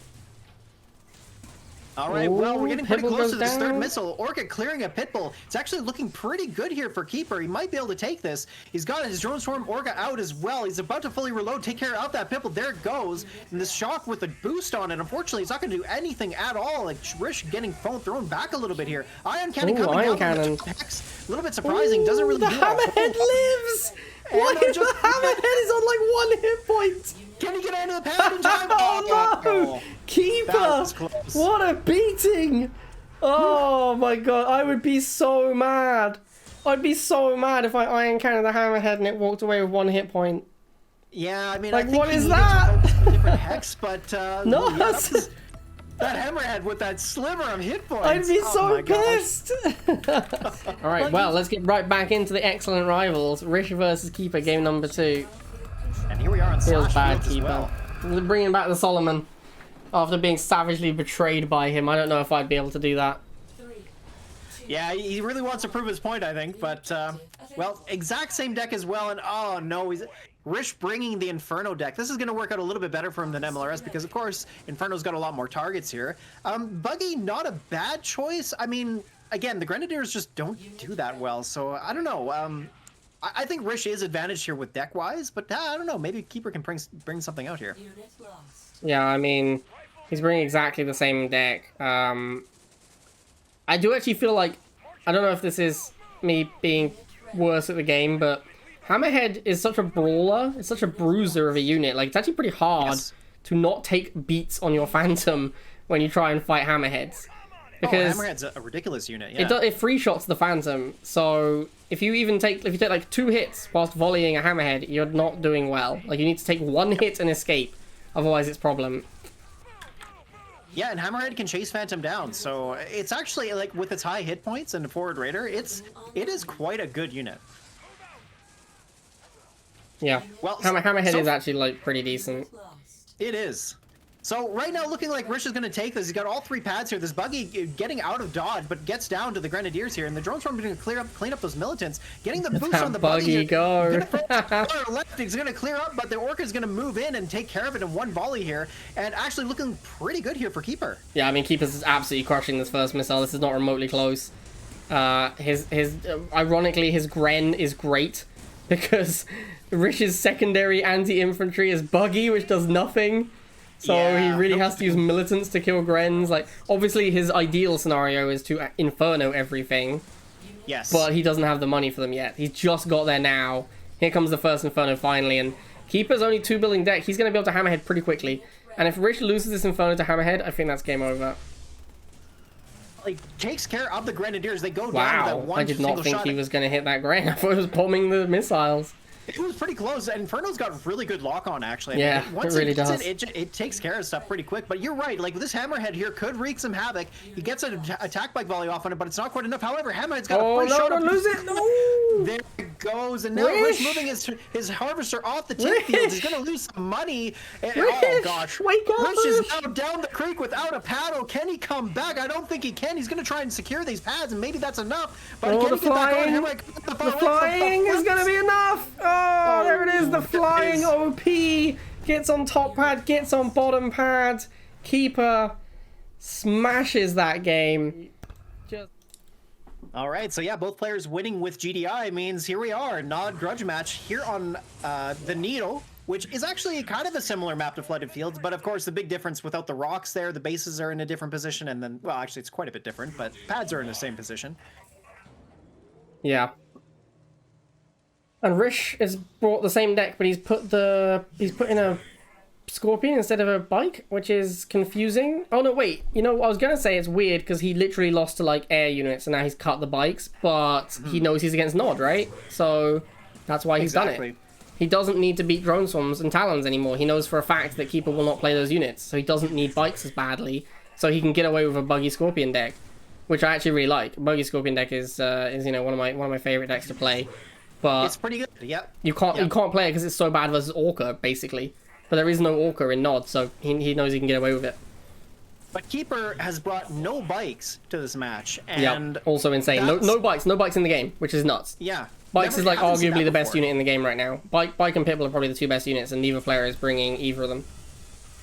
All right, well, we're getting pretty Pitbull close to goes this third down. missile. Orca clearing a Pitbull. It's actually looking pretty good here for Keeper. He might be able to take this. He's got his drone swarm Orca out as well. He's about to fully reload, take care of that Pitbull. There it goes. And this Shock with a boost on it. Unfortunately, it's not going to do anything at all. Like, Rish getting thrown back a little bit here. Ion Cannon coming Ion down. Cannon. A little bit surprising. Doesn't really The do a whole Hammerhead lot. lives! Why And is the Hammerhead is on like 1 hit point? Can he get out of the pad in time? Oh no! Keeper! That was close. What a beating! Oh my god, I would be so mad. I'd be so mad if I Iron Cannon the Hammerhead and it walked away with 1 hit point. Yeah, I mean, Like, I think what he is needed to that? focus on different hex, but No, yeah, that's- that Hammerhead with that sliver of hit points. I'd be Oh so my gosh. pissed! Alright, well, let's get right back into the excellent rivals. Rish versus Keeper, game number 2. And here we are on Feels Slash bad, Fields as Keeper. well. Bringing back the Solomon. After being savagely betrayed by him, I don't know if I'd be able to do that. 3, 2, Yeah, he really wants to prove his point, I think. But, well, exact same deck as well. And, oh, no, Rish bringing the Inferno deck. This is going to work out a little bit better for him than MLRS because, of course, Inferno's got a lot more targets here. Buggy, not a bad choice. I mean, again, the Grenadiers just don't do that well. So, I don't know. I think Rish is advantaged here with deck-wise. But, I don't know. Maybe Keeper can bring something out here. unit lost. Yeah, I mean, he's bringing exactly the same deck. I do actually feel like, I don't know if this is me being worse at the game, but Hammerhead is such a brawler, it's such a bruiser of a unit. Like, it's actually pretty hard Yes. to not take beats on your Phantom when you try and fight Hammerheads. Because Hammerhead's a ridiculous unit, yeah. it free shots the Phantom, so if you take like 2 hits whilst volleying a Hammerhead, you're not doing well. Like, you need to take 1 hit and escape, otherwise it's problem. Yeah, and Hammerhead can chase Phantom down, so it's actually, like, with its high hit points and Forward Raider, it is quite a good unit. Yeah, Well, Hammerhead so- is actually like pretty decent. Lost. It is. So right now, looking like Rish is going to take this. He's got all 3 pads here. This Buggy getting out of dodge, but gets down to the Grenadiers here, and the drone swarm going to clean up those militants, getting the boost that on the Buggy. Buggy here. go. He's gonna throw it left. He's going to clear up, but the Orca is going to move in and take care of it in 1 volley here, and actually looking pretty good here for Keeper. Yeah, I mean, Keeper's is absolutely crushing this first missile. This is not remotely close. Ironically, his Gren is great because Rish's secondary anti-infantry is Buggy, which does nothing. So Yeah, he really no- has to use militants to kill Grens. Like, obviously, his ideal scenario is to Inferno everything, Yes. but he doesn't have the money for them yet. He's just got there now. Here comes the first Inferno finally, and Keeper's only 2 building deck. He's going to be able to Hammerhead pretty quickly. And if Rish loses this Inferno to Hammerhead, I think that's game over. like, takes care of the Grenadiers. They go down with that Wow, one I did not single think shot. he was going to hit that Gren. I thought he was bombing the missiles. It was pretty close. Inferno's got really good lock on, actually. Yeah, once it really gets does. it takes care of stuff pretty quick. But you're right. Like, this Hammerhead here could wreak some havoc. He gets an attack bike volley off on it, but it's not quite enough. However, Hammerhead's got Oh a free no, shot. don't up. lose it! No! There it goes. And now Rish! Rish moving his harvester off the tip field. He's going to lose some money. And, oh, Rish, gosh. wake up, Rish is Rish! now down the creek without a paddle. Can he come back? I don't think he can. He's going to try and secure these pads, and maybe that's enough. But Oh, can the he get back on? flying! Hammerhead, The flying is going to be enough! Oh, there it is, the flying is- OP! Gets on top pad, gets on bottom pad. Keeper smashes that game. Just All right, so yeah, both players winning with GDI means here we are, Nod Grudge match here on the Needle, which is actually kind of a similar map to Flooded Fields, but of course the big difference without the rocks there, the bases are in a different position, and then, well, actually it's quite a bit different, but pads are in the same position. Yeah. And Rish has brought the same deck, but he's put in a Scorpion instead of a bike, which is confusing. Oh no, wait. You know, I was gonna say it's weird because he literally lost to like air units, and now he's cut the bikes. But he knows he's against Nod, right? So that's why he's done it. He doesn't need to beat Drone Swarms and Talons anymore. He knows for a fact that Keeper will not play those units, so he doesn't need bikes as badly. So he can get away with a buggy Scorpion deck, which I actually really like. Buggy Scorpion deck is you know one of my favorite decks to play. But it's pretty good. Yep. You can't play it because it's so bad versus Orca basically. But there is no Orca in Nod, so he knows he can get away with it. But Keeper has brought no bikes to this match, and yeah, also insane. No bikes in the game, which is nuts. Yeah, bikes is like arguably the best unit in the game right now. Bike and Pitbull are probably the two best units, and neither player is bringing either of them.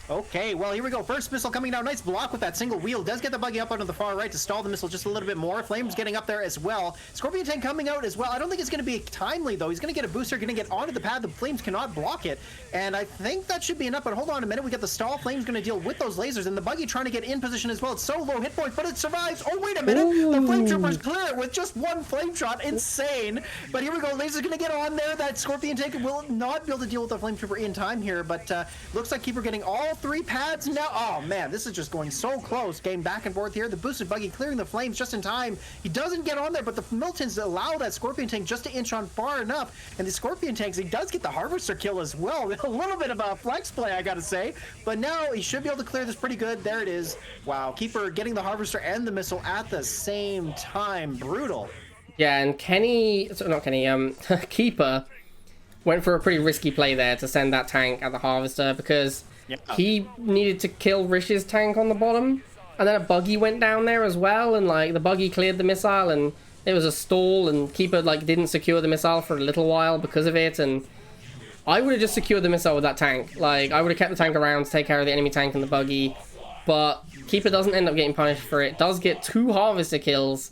Okay, well, here we go. First missile coming down. Nice block with that single wheel. Does get the buggy up onto the far right to stall the missile just a little bit more. Flames getting up there as well. Scorpion tank coming out as well. I don't think it's going to be timely, though. He's going to get a booster, going to get onto the pad. The Flames cannot block it. And I think that should be enough. But hold on a minute. We got the stall. Flames going to deal with those lasers. And the buggy trying to get in position as well. It's so low hit points, but it survives. Oh, wait a minute. Ooh. The Flame Troopers clear it with just one Flame Shot. Insane. But here we go. Laser's going to get on there. That Scorpion tank will not be able to deal with the Flame Trooper in time here. But looks like Keeper getting all three pads now. Oh man, this is just going so close. Game back and forth here. The boosted buggy clearing the flames just in time. He doesn't get on there, but the Miltons allow that Scorpion tank just to inch on far enough. And the Scorpion tanks, he does get the Harvester kill as well. A little bit of a flex play, I gotta say. But now he should be able to clear this pretty good. There it is. Wow, Keeper getting the Harvester and the missile at the same time. Brutal. Yeah, and Keeper went for a pretty risky play there to send that tank at the Harvester because he needed to kill Rish's tank on the bottom, and then a buggy went down there as well, and like the buggy cleared the missile, and it was a stall, and Keeper like didn't secure the missile for a little while because of it. And I would have just secured the missile with that tank. Like I would have kept the tank around to take care of the enemy tank and the buggy, but Keeper doesn't end up getting punished for it. Does get 2 Harvester kills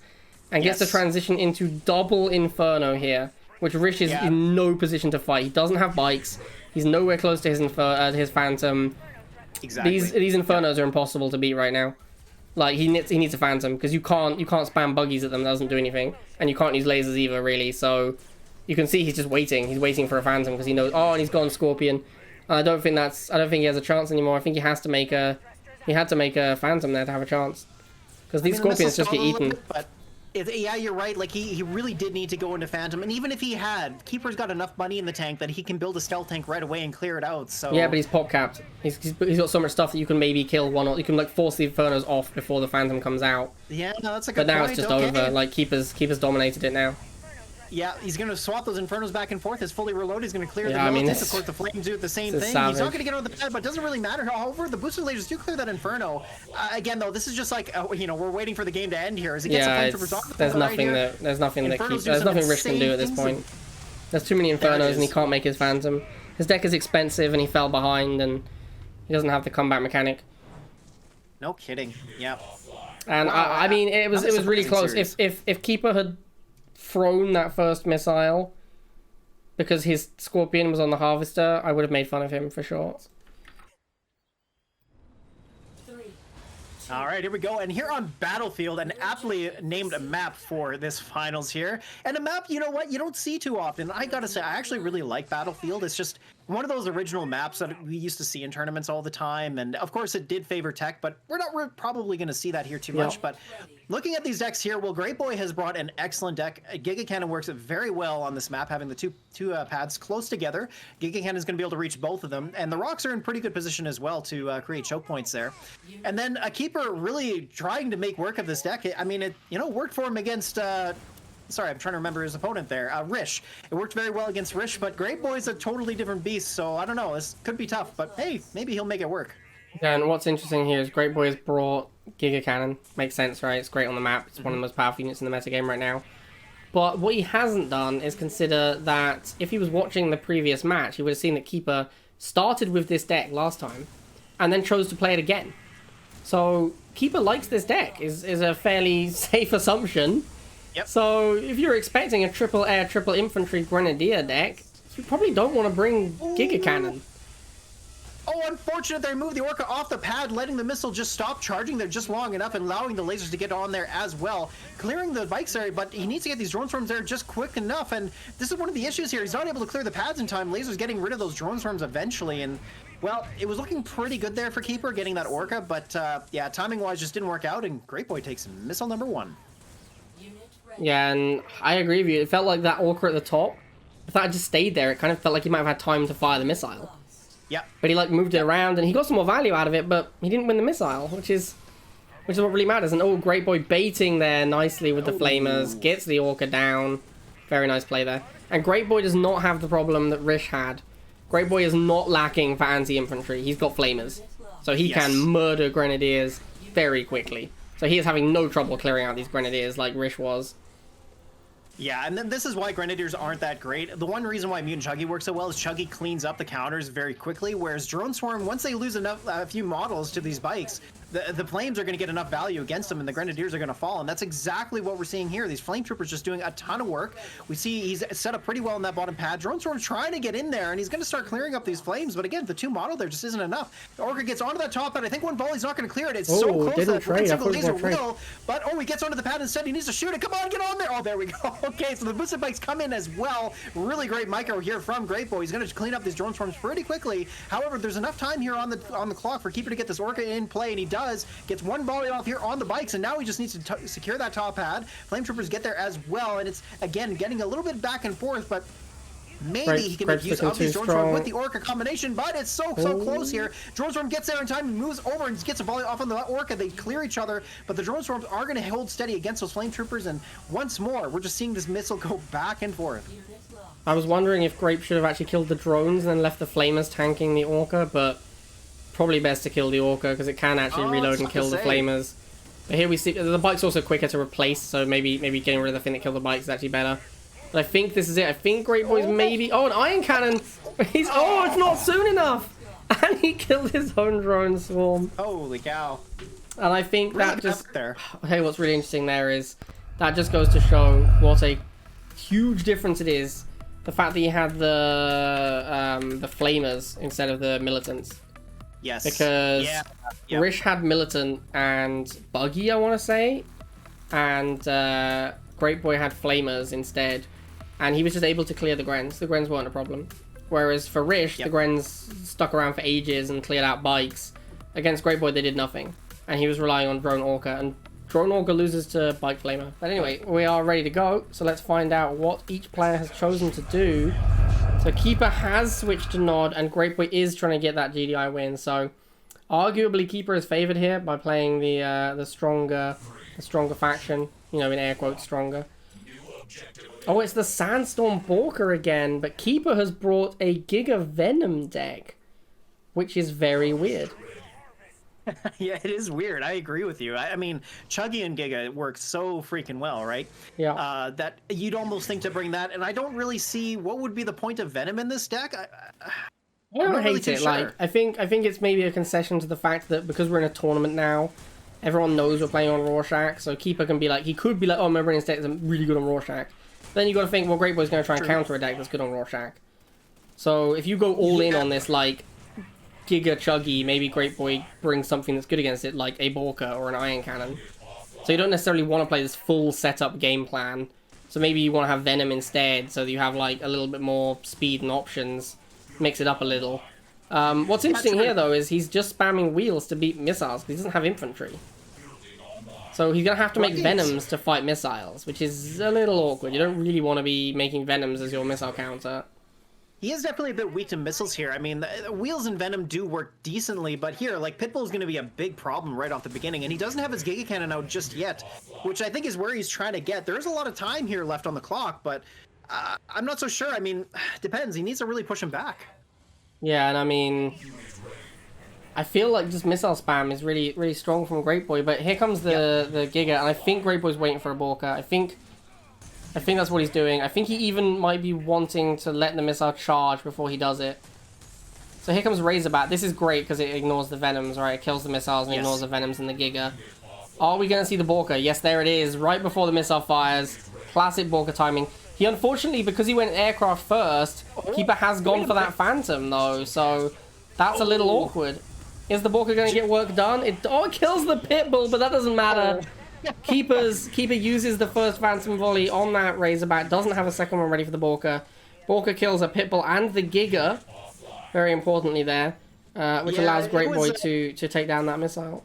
and gets to transition into double Inferno here, which Rish is in no position to fight. He doesn't have bikes. He's nowhere close to his Phantom. Exactly. These Infernos are impossible to beat right now. Like he needs a Phantom because you can't spam buggies at them. That doesn't do anything, and you can't use lasers either really. So you can see he's just waiting. He's waiting for a Phantom because he knows. Oh, and he's gone Scorpion. I don't think he has a chance anymore. I think he had to make a Phantom there to have a chance because these Scorpions just get eaten. Yeah, you're right. Like he really did need to go into Phantom, and even if he had, Keeper's got enough money in the tank that he can build a stealth tank right away and clear it out. So yeah, but he's pop capped. He's got so much stuff that you can maybe kill one, or you can like force the Infernos off before the Phantom comes out. Yeah, no, that's a good point. But now point. It's just over. Like Keeper's dominated it now. Yeah, he's going to swap those Infernos back and forth. His fully reloaded. He's going to clear the Militants. Of course, the Flames do the same thing. Savage. He's not going to get on the pad, but it doesn't really matter. However, the boosted lasers do clear that Inferno. Again, though, this is just like, we're waiting for the game to end here. As he gets the Flame Troopers off the there's nothing Rish can do at this point. There's too many Infernos, and he can't make his Phantom. His deck is expensive, and he fell behind, and he doesn't have the comeback mechanic. No kidding. Yeah. And wow, I mean, it was really close. If Keeper had thrown that first missile because his Scorpion was on the Harvester, I would have made fun of him for sure. All right, here we go. And here on Battlefield, an aptly named map for this finals here. And a map, you know what, you don't see too often. I gotta say, I actually really like Battlefield. It's just one of those original maps that we used to see in tournaments all the time. And of course, it did favor tech, but we're probably going to see that here too much. But looking at these decks here, well, Great Boy has brought an excellent deck. Giga Cannon works very well on this map, having the two pads close together. Giga Cannon is going to be able to reach both of them. And the rocks are in pretty good position as well to create choke points there. And then a Keeper really trying to make work of this deck. I mean, it worked for him against... sorry, I'm trying to remember his opponent there. Rish. It worked very well against Rish, but Great Boy's a totally different beast, so I don't know. This could be tough, but hey, maybe he'll make it work. Yeah, and what's interesting here is Great Boy has brought Giga Cannon. Makes sense, right? It's great on the map. It's one of the most powerful units in the metagame right now. But what he hasn't done is consider that if he was watching the previous match, he would have seen that Keeper started with this deck last time and then chose to play it again. So Keeper likes this deck, is a fairly safe assumption. Yep. So if you're expecting a triple air, triple infantry grenadier deck, you probably don't want to bring Giga Cannon. Oh, unfortunate they moved the Orca off the pad, letting the missile just stop charging there just long enough and allowing the lasers to get on there as well. Clearing the bikes area, but he needs to get these drone swarms there just quick enough, and this is one of the issues here. He's not able to clear the pads in time. Lasers getting rid of those drone swarms eventually, and, well, it was looking pretty good there for Keeper, getting that Orca, but, yeah, timing-wise just didn't work out, and Great Boy takes missile number 1. Yeah, and I agree with you. It felt like that Orca at the top, if that had just stayed there, it kind of felt like he might have had time to fire the missile. Yeah. But he like moved it around and he got some more value out of it, but he didn't win the missile, which is what really matters. And Great Boy baiting there nicely with the flamers, gets the Orca down. Very nice play there. And Great Boy does not have the problem that Rish had. Great Boy is not lacking for anti-infantry. He's got flamers. So he can murder grenadiers very quickly. So he is having no trouble clearing out these grenadiers like Rish was. Yeah, and then this is why Grenadiers aren't that great. The one reason why Mutant Chuggy works so well is Chuggy cleans up the counters very quickly, whereas Drone Swarm, once they lose a few models to these bikes, the flames are going to get enough value against them, and the Grenadiers are going to fall, and that's exactly what we're seeing here. These Flame Troopers just doing a ton of work. We see he's set up pretty well in that bottom pad. Drone Swarm's trying to get in there, and he's going to start clearing up these flames, but again, the 2 model there just isn't enough. The Orca gets onto that top pad. I think one volley's not going to clear it. It's so close that one single laser will, but he gets onto the pad instead. He needs to shoot it. Come on, get on there. Oh, there we go. Okay, so the boosted bikes come in as well. Really great micro here from Great Boy. He's going to clean up these drone swarms pretty quickly. However, there's enough time here on the clock for Keeper to get this Orca in play, and he does. Gets one volley off here on the bikes, and now he just needs to secure that top pad. Flame Troopers get there as well, and it's, again, getting a little bit back and forth, but maybe he can make use of these drone swarm with the Orca combination, but it's so close here. Drone swarm gets there in time and moves over and gets a volley off on the Orca. They clear each other, but the drone swarms are going to hold steady against those flame troopers, and once more, we're just seeing this missile go back and forth. I was wondering if Grape should have actually killed the drones and then left the flamers tanking the Orca, but probably best to kill the Orca because it can actually reload and kill the flamers. But here we see the bike's also quicker to replace, so maybe getting rid of the thing that killed the bike is actually better. But I think this is it. I think Great Boy's maybe... Oh, an iron cannon! He's... Oh, it's not soon enough! And he killed his own drone swarm. Holy cow. And I think Really that just... there. Hey, what's really interesting there is that just goes to show what a huge difference it is. The fact that he had the flamers instead of the militants. Yes. Because Rish had militant and buggy, I want to say. And Great Boy had flamers instead. And he was just able to clear the Grens. The Grens weren't a problem. Whereas for Rish, the Grens stuck around for ages and cleared out bikes. Against Great Boy, they did nothing. And he was relying on Drone Orca. And Drone Orca loses to Bike Flamer. But anyway, we are ready to go. So let's find out what each player has chosen to do. So Keeper has switched to Nod. And Great Boy is trying to get that GDI win. So arguably Keeper is favored here by playing the stronger faction. You know, in air quotes, stronger. Oh, it's the Sandstorm Borker again, but Keeper has brought a Giga Venom deck, which is very weird. Yeah, it is weird. I agree with you. I mean, Chuggy and Giga work so freaking well, right? Yeah. That you'd almost think to bring that, and I don't really see what would be the point of Venom in this deck. I don't hate it. Like, I think it's maybe a concession to the fact that because we're in a tournament now, everyone knows we're playing on Rorschach, so Keeper can be like, he could be like, oh, my bringing this deck is really good on Rorschach. Then you got to think, well, Great Boy's going to try and counter a deck that's good on Rorschach. So if you go all in on this, like, Giga Chuggy, maybe Great Boy brings something that's good against it, like a Borka or an Iron Cannon. So you don't necessarily want to play this full setup game plan. So maybe you want to have Venom instead, so that you have, like, a little bit more speed and options. Mix it up a little. What's interesting here, though, is he's just spamming wheels to beat missiles, because he doesn't have infantry. So he's going to have to make Venoms to fight missiles, which is a little awkward. You don't really want to be making Venoms as your missile counter. He is definitely a bit weak to missiles here. I mean, the Wheels and Venom do work decently, but here, like, Pitbull is going to be a big problem right off the beginning, and he doesn't have his Giga Cannon out just yet, which I think is where he's trying to get. There's a lot of time here left on the clock, but I'm not so sure. I mean, depends. He needs to really push him back. Yeah, and I mean, I feel like just missile spam is really, really strong from Great Boy, but here comes the Giga, and I think Great Boy's waiting for a Borka. I think that's what he's doing. I think he even might be wanting to let the missile charge before he does it. So here comes Razorbat. This is great because it ignores the Venoms, right? It kills the missiles and ignores the Venoms and the Giga. Are we going to see the Borka? Yes, there it is, right before the missile fires. Classic Borka timing. He unfortunately, because he went aircraft first, Keeper has gone for that Phantom though, so that's a little awkward. Is the Borka going to get work done? It kills the Pitbull, but that doesn't matter. Keeper uses the first Phantom volley on that Razorback, doesn't have a second one ready for the Borka. Borka kills a Pitbull and the Giga, very importantly there, which allows Great Boy to take down that missile.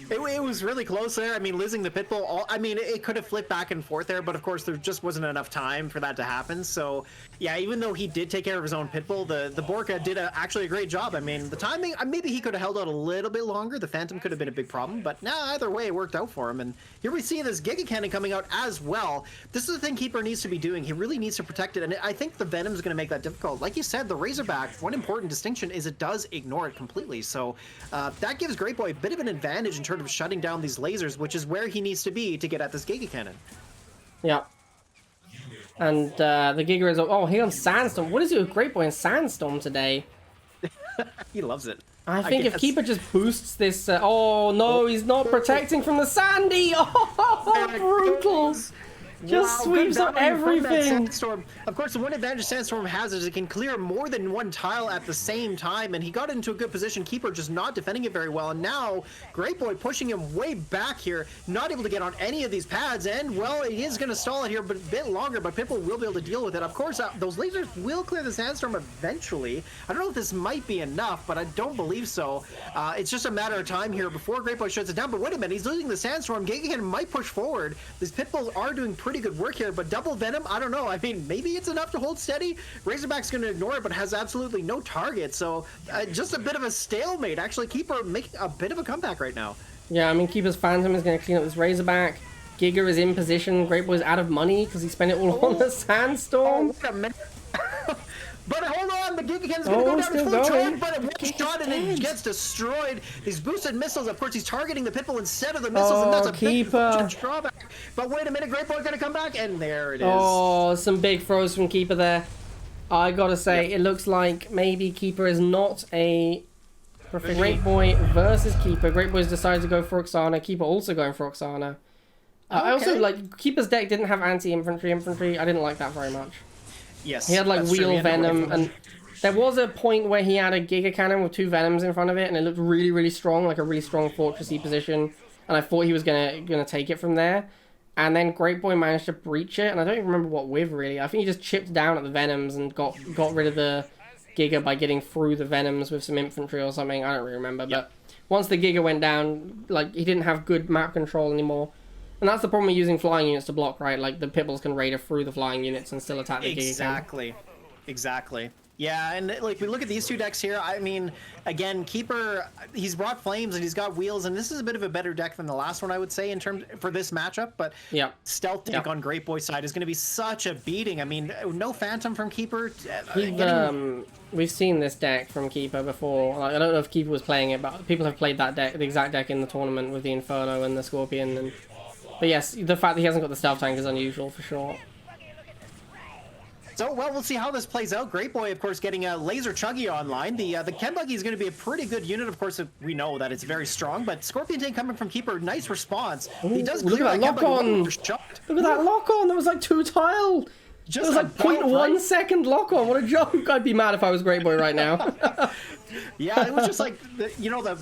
It was really close there. I mean, losing the Pitbull, I mean, it could have flipped back and forth there, but of course there just wasn't enough time for that to happen. So, yeah, even though he did take care of his own Pitbull, the Borka did actually a great job. I mean, the timing, maybe he could have held out a little bit longer. The Phantom could have been a big problem, but either way, it worked out for him. And here we see this Giga Cannon coming out as well. This is the thing Keeper needs to be doing. He really needs to protect it, and I think the Venom's going to make that difficult. Like you said, the Razorback, one important distinction is it does ignore it completely. So that gives Great Boy a bit of an advantage in terms of shutting down these lasers, which is where he needs to be to get at this Giga Cannon. Yeah. And the Giga is... Oh, he on Sandstorm. What is it with Great Boy and Sandstorm today? He loves it. I think if Keeper just boosts this... oh, no, he's not protecting from the Sandy! Oh, brutal! Just sweeps up everything. Of course, the one advantage Sandstorm has is it can clear more than one tile at the same time, and he got into a good position. Keeper just not defending it very well, and now Great Boy pushing him way back here, not able to get on any of these pads, and well, he is going to stall it here a bit longer, but Pitbull will be able to deal with it. Of course, those lasers will clear the Sandstorm eventually. I don't know if this might be enough, but I don't believe so. It's just a matter of time here before Great Boy shuts it down, but wait a minute, he's losing the Sandstorm. Giga Cannon might push forward. These Pitbulls are doing pretty good work here, but double Venom, I don't know. I mean, maybe it's enough to hold steady. Razorback's going to ignore it, but has absolutely no target. So just a bit of a stalemate. Actually, Keeper making a bit of a comeback right now. Yeah, I mean, Keeper's Phantom is going to clean up this Razorback. Giga is in position. Great Boy's out of money because he spent it all on the Sandstorm. Wait a minute. But hold on, the Giga Cannon's going to go down to full charge, but it one shot and it gets destroyed. These boosted missiles, of course, he's targeting the Pitbull instead of the missiles, and that's a big drawback. But wait a minute, Great Boy going to come back, and there it is. Oh, some big throws from Keeper there. I gotta say, it looks like maybe Keeper is not a... Great Boy versus Keeper. Great Boy's decided to go for Oksana. Keeper also going for Oksana. I also, like, Keeper's deck didn't have anti-infantry. I didn't like that very much. Yes, he had like wheel Venom, and there was a point where he had a Giga Cannon with two Venoms in front of it, and it looked really, really strong, like a really strong fortressy position. And I thought he was gonna take it from there, and then Great Boy managed to breach it, and I don't even remember what with really. I think he just chipped down at the Venoms and got rid of the Giga by getting through the Venoms with some infantry or something. I don't really remember, but once the Giga went down, like he didn't have good map control anymore. And that's the problem with using flying units to block, right? Like, the Pitbulls can raider through the flying units and still attack the Giga. Exactly. Yeah, and like, we look at these two decks here, I mean, again, Keeper, he's brought Flames and he's got Wheels, and this is a bit of a better deck than the last one, I would say, in terms for this matchup, but Stealth Tank on Great Boy's side is going to be such a beating. I mean, no Phantom from Keeper. We've seen this deck from Keeper before. Like, I don't know if Keeper was playing it, but people have played that deck, the exact deck in the tournament with the Inferno and the Scorpion, and... But yes, the fact that he hasn't got the Stealth Tank is unusual for sure. So, well, we'll see how this plays out. Great Boy, of course, getting a Laser Chuggy online. The Ken Buggy is going to be a pretty good unit. Of course, we know that it's very strong, but Scorpion Tank coming from Keeper, nice response. Ooh, he does look at that lock on. Look at that lock on. There was like 2 tile. It was like 0.1 second lock on. What a joke. I'd be mad if I was Great Boy right now. Yeah, it was just like, the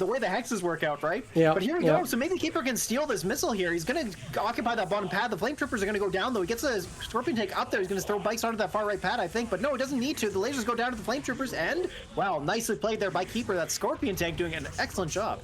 way the hexes work out, right? Yeah. But here we go. So maybe Keeper can steal this missile here. He's going to occupy that bottom pad. The Flame Troopers are going to go down, though. He gets the Scorpion Tank up there. He's going to throw bikes onto that far right pad, I think. But no, it doesn't need to. The lasers go down to the Flame Troopers, and, wow, nicely played there by Keeper. That Scorpion Tank doing an excellent job.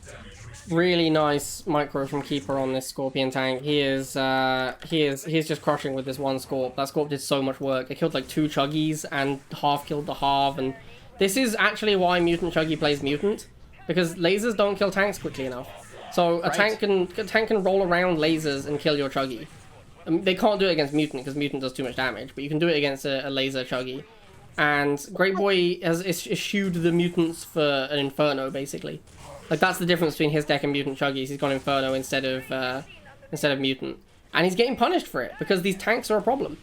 Really nice micro from Keeper on this Scorpion Tank. He's just crushing with this one Scorp. That Scorp did so much work. It killed like 2 Chuggies and half killed the Halve, and this is actually why Mutant Chuggy plays Mutant, because lasers don't kill tanks quickly enough. So a tank can roll around lasers and kill your Chuggy. I mean, they can't do it against Mutant because Mutant does too much damage, but you can do it against a laser Chuggy. And Great Boy has eschewed the mutants for an Inferno, basically. Like, that's the difference between his deck and Mutant Chuggies. He's gone Inferno instead of Mutant. And he's getting punished for it, because these tanks are a problem.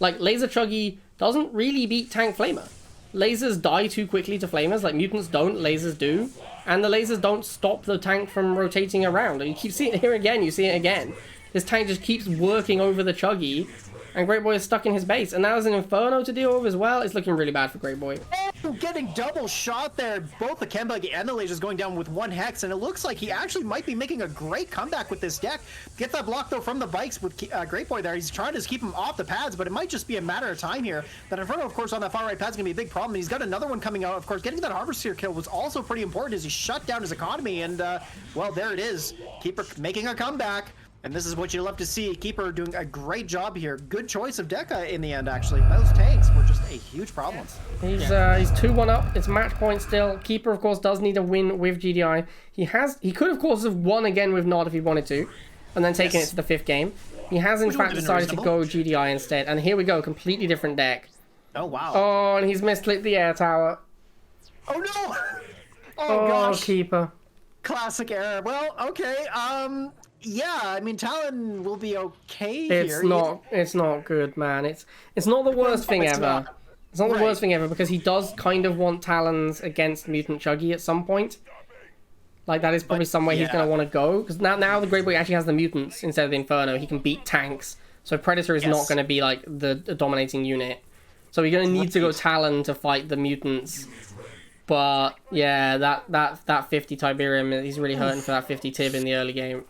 Like, Laser Chuggy doesn't really beat Tank Flamer. Lasers die too quickly to Flamers, like Mutants don't, lasers do. And the lasers don't stop the tank from rotating around. You keep seeing it here again, you see it again. This tank just keeps working over the Chuggy, and Great Boy is stuck in his base. And now there's an Inferno to deal with as well. It's looking really bad for Great Boy. Getting double shot there. Both the Chem Buggy and the lasers going down with 1 hex, and it looks like he actually might be making a great comeback with this deck. Gets that block though from the bikes with Great Boy there. He's trying to keep him off the pads, but it might just be a matter of time here. That Inferno, of course, on that far right pad's gonna be a big problem. And he's got another one coming out. Of course, getting that Harvester kill was also pretty important as he shut down his economy. And well, there it is. Keeper making a comeback. And this is what you love to see. Keeper doing a great job here. Good choice of Deca in the end, actually. Those tanks were just a huge problem. He's 2-1 up. It's match point still. Keeper, of course, does need a win with GDI. He could, of course, have won again with Nod if he wanted to, and then taken it to the 5th game. He has, in fact, decided to go GDI instead. And here we go, completely different deck. Oh, wow. Oh, and he's misclicked the air tower. Oh, no! Oh, gosh. Keeper. Classic error. Well, okay. Yeah, I mean, Talon will be okay It's here. It's not good, man. It's not the worst thing ever. It's not the worst thing ever because he does kind of want Talons against Mutant Chuggy at some point. Like, that is probably somewhere he's going to want to go. Because now the Great Boy actually has the Mutants instead of the Inferno. He can beat tanks. So Predator is not going to be, like, the dominating unit. So you're going to need to go Talon to fight the Mutants. But, yeah, that 50 Tiberium, he's really hurting for that 50 Tib in the early game.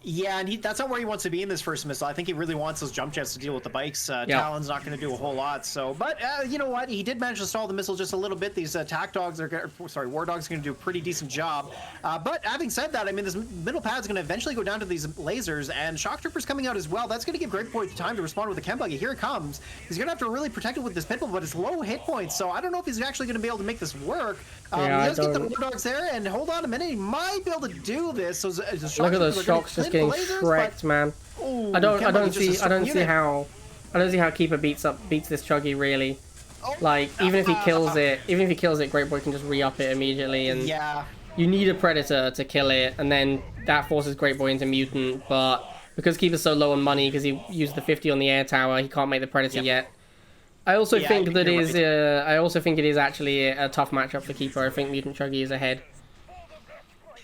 Yeah, and that's not where he wants to be in this first missile. I think he really wants those jump jets to deal with the bikes. Talon's not going to do a whole lot. So, but you know what? He did manage to stall the missile just a little bit. These attack dogs are, war dogs are going to do a pretty decent job. But having said that, I mean, this middle pad's going to eventually go down to these lasers, and Shock Trooper's coming out as well. That's going to give Great Boy time to respond with the Chem Buggy. Here it comes. He's going to have to really protect it with this Pitbull, but it's low hit points, so I don't know if he's actually going to be able to make this work. He does get the war dogs there, and hold on a minute, he might be able to do this. So look at those shocks just getting shreked, man. Ooh, I don't see how Keeper beats this Chuggy really. Like even if he kills it, Great Boy can just re-up it immediately, and you need a Predator to kill it, and then that forces Great Boy into Mutant. But because Keeper's so low on money because he used the 50 on the air tower, he can't make the Predator yet. I also think it is actually a tough matchup for Keeper. I think Mutant Chuggy is ahead.